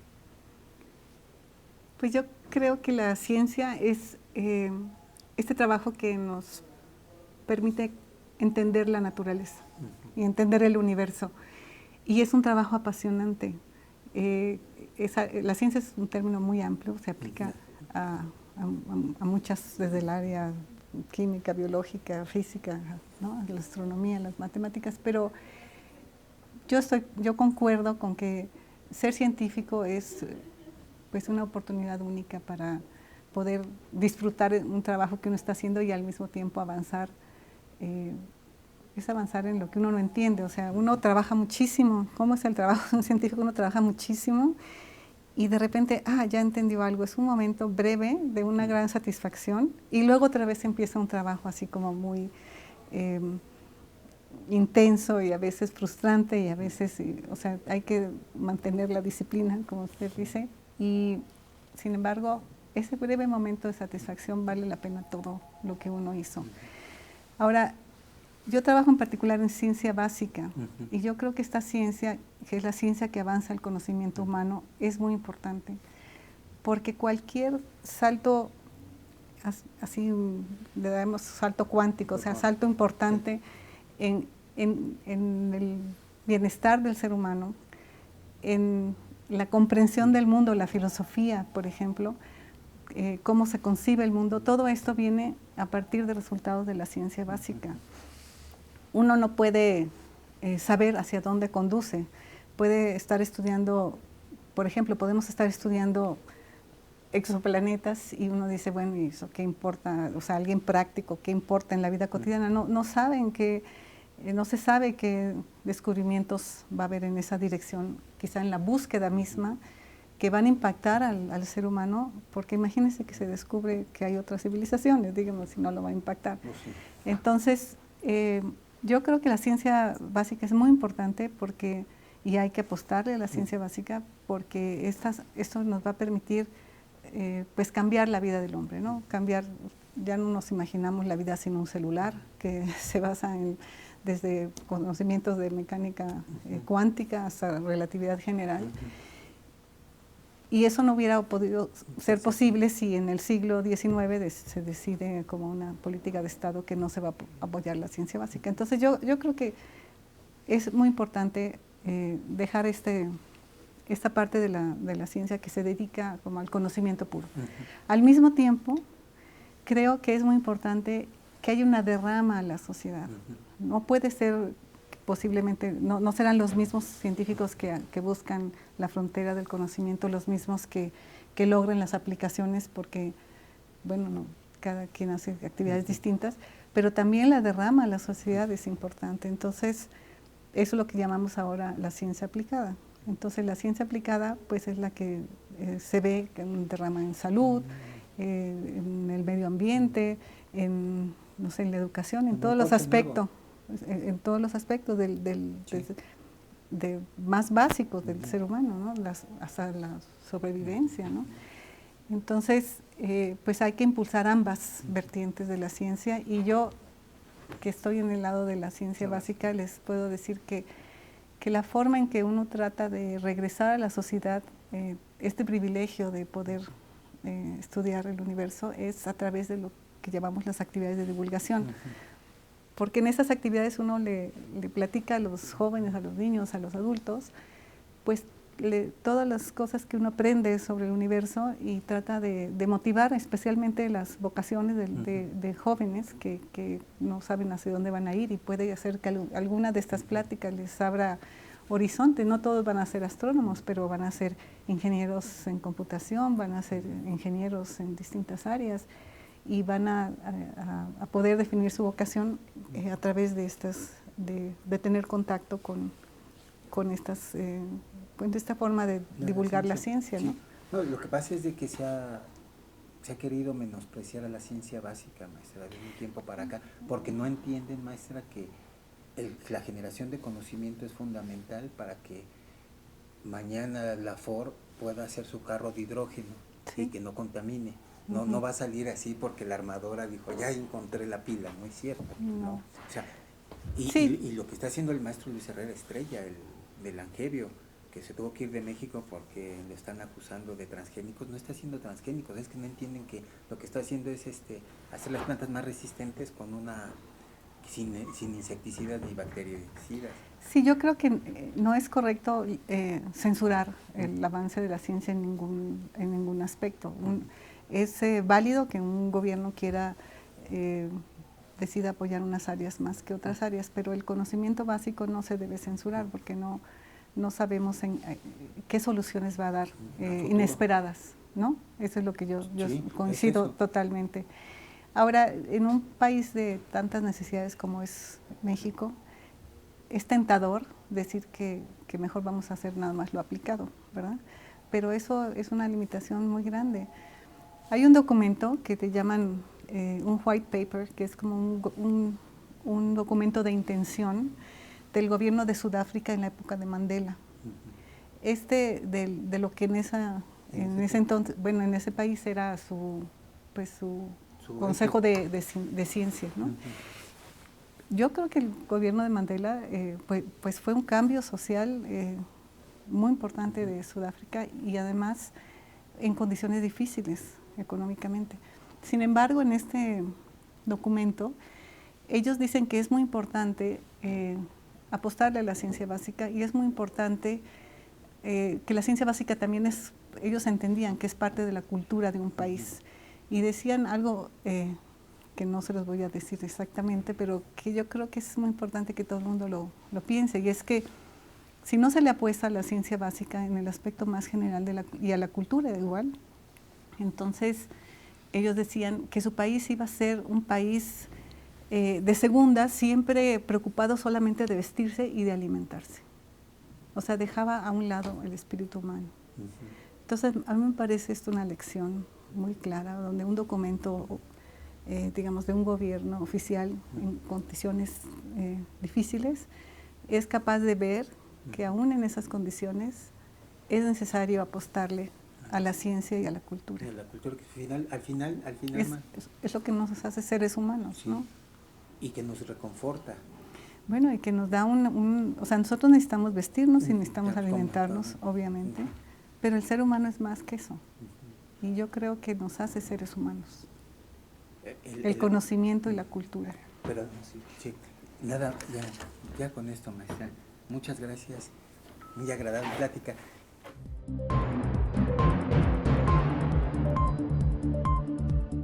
Pues yo creo que la ciencia es este trabajo que nos permite entender la naturaleza y entender el universo. Y es un trabajo apasionante. La ciencia es un término muy amplio, se aplica a muchas, desde el área química, biológica, física, ¿no? La astronomía, las matemáticas, pero yo concuerdo con que ser científico es pues una oportunidad única para poder disfrutar un trabajo que uno está haciendo y al mismo tiempo avanzar. Es avanzar en lo que uno no entiende, o sea, uno trabaja muchísimo. ¿Cómo es el trabajo de un científico? Uno trabaja muchísimo y de repente, ya entendió algo. Es un momento breve de una gran satisfacción y luego otra vez empieza un trabajo así como muy intenso y a veces frustrante y a veces, o sea, hay que mantener la disciplina, como usted dice, y sin embargo, ese breve momento de satisfacción vale la pena todo lo que uno hizo. Ahora, yo trabajo en particular en ciencia básica y yo creo que esta ciencia, que es la ciencia que avanza el conocimiento humano, es muy importante porque cualquier salto, así le damos salto cuántico, o sea, salto importante en el bienestar del ser humano, en la comprensión del mundo, la filosofía, por ejemplo, cómo se concibe el mundo, todo esto viene a partir de resultados de la ciencia básica. Uno no puede saber hacia dónde conduce. Puede estar estudiando, por ejemplo, podemos estar estudiando exoplanetas y uno dice, bueno, ¿y eso qué importa? O sea, alguien práctico, ¿qué importa en la vida cotidiana? No saben que, no se sabe qué descubrimientos va a haber en esa dirección, quizá en la búsqueda misma, que van a impactar al ser humano, porque imagínense que se descubre que hay otras civilizaciones, digamos, si no lo va a impactar. Entonces, yo creo que la ciencia básica es muy importante porque, y hay que apostarle a la ciencia básica porque esto nos va a permitir pues cambiar la vida del hombre, ¿no? Cambiar, ya no nos imaginamos la vida sin un celular que se basa desde conocimientos de mecánica cuántica hasta relatividad general. Y eso no hubiera podido ser posible si en el siglo XIX se decide como una política de Estado que no se va a apoyar la ciencia básica. Entonces yo creo que es muy importante dejar esta parte de la ciencia que se dedica como al conocimiento puro. Al mismo tiempo, creo que es muy importante que haya una derrama a la sociedad. No puede ser posiblemente, no serán los mismos científicos que buscan la frontera del conocimiento, los mismos que logren las aplicaciones, porque, bueno, cada quien hace actividades distintas, pero también la derrama a la sociedad es importante. Entonces, eso es lo que llamamos ahora la ciencia aplicada. Entonces, la ciencia aplicada, pues, es la que se ve que derrama en salud, en el medio ambiente, en la educación, en todos los aspectos. En todos los aspectos de más básicos del ser humano, ¿no? Hasta la sobrevivencia, ¿no? Entonces, pues hay que impulsar ambas vertientes de la ciencia y yo, que estoy en el lado de la ciencia básica, les puedo decir que la forma en que uno trata de regresar a la sociedad este privilegio de poder estudiar el universo es a través de lo que llamamos las actividades de divulgación. Porque en esas actividades uno le platica a los jóvenes, a los niños, a los adultos, pues todas las cosas que uno aprende sobre el universo y trata de motivar especialmente las vocaciones de jóvenes que no saben hacia dónde van a ir y puede hacer que alguna de estas pláticas les abra horizonte. No todos van a ser astrónomos, pero van a ser ingenieros en computación, van a ser ingenieros en distintas áreas y van a poder definir su vocación a través de de tener contacto con esta forma de divulgar la ciencia, ¿no? No, lo que pasa es de que se ha querido menospreciar a la ciencia básica, maestra, de un tiempo para acá, porque no entienden, maestra, que la generación de conocimiento es fundamental para que mañana la Ford pueda hacer su carro de hidrógeno y que no contamine. No va a salir así porque la armadora dijo, ya encontré la pila, no es cierto. ¿No? O sea, y lo que está haciendo el maestro Luis Herrera Estrella, el del Angevio, que se tuvo que ir de México porque lo están acusando de transgénicos. No está haciendo transgénicos, es que no entienden que lo que está haciendo es hacer las plantas más resistentes con sin insecticidas ni bactericidas. Sí, yo creo que no es correcto censurar el avance de la ciencia en ningún aspecto. Es válido que un gobierno quiera decida apoyar unas áreas más que otras áreas, pero el conocimiento básico no se debe censurar porque no sabemos qué soluciones va a dar inesperadas, ¿no? Eso es lo que yo Sí, coincido totalmente. Ahora, en un país de tantas necesidades como es México, es tentador decir que mejor vamos a hacer nada más lo aplicado, ¿verdad? Pero eso es una limitación muy grande. Hay un documento que te llaman un white paper, que es como un documento de intención del gobierno de Sudáfrica en la época de Mandela. De lo que en ese entonces, bueno, en ese país era su consejo de ciencia, ¿no? Yo creo que el gobierno de Mandela pues fue un cambio social muy importante de Sudáfrica y además en condiciones difíciles económicamente. Sin embargo, en este documento, ellos dicen que es muy importante apostarle a la ciencia básica y es muy importante que la ciencia básica también ellos entendían que es parte de la cultura de un país. Y decían algo que no se los voy a decir exactamente, pero que yo creo que es muy importante que todo el mundo lo piense, y es que si no se le apuesta a la ciencia básica en el aspecto más general y a la cultura igual, entonces ellos decían que su país iba a ser un país de segunda, siempre preocupado solamente de vestirse y de alimentarse. O sea, dejaba a un lado el espíritu humano. Entonces, a mí me parece esto una lección muy clara, donde un documento, digamos, de un gobierno oficial en condiciones difíciles, es capaz de ver que aún en esas condiciones es necesario apostarle a la ciencia y a la cultura. Y a la cultura, que al final es lo que nos hace seres humanos, sí, ¿no? Y que nos reconforta. Bueno, y que nos da o sea, nosotros necesitamos vestirnos y necesitamos alimentarnos, obviamente, pero el ser humano es más que eso. Y yo creo que nos hace seres humanos. El conocimiento y la cultura. Pero sí, nada, ya con esto, maestra. Muchas gracias. Muy agradable plática.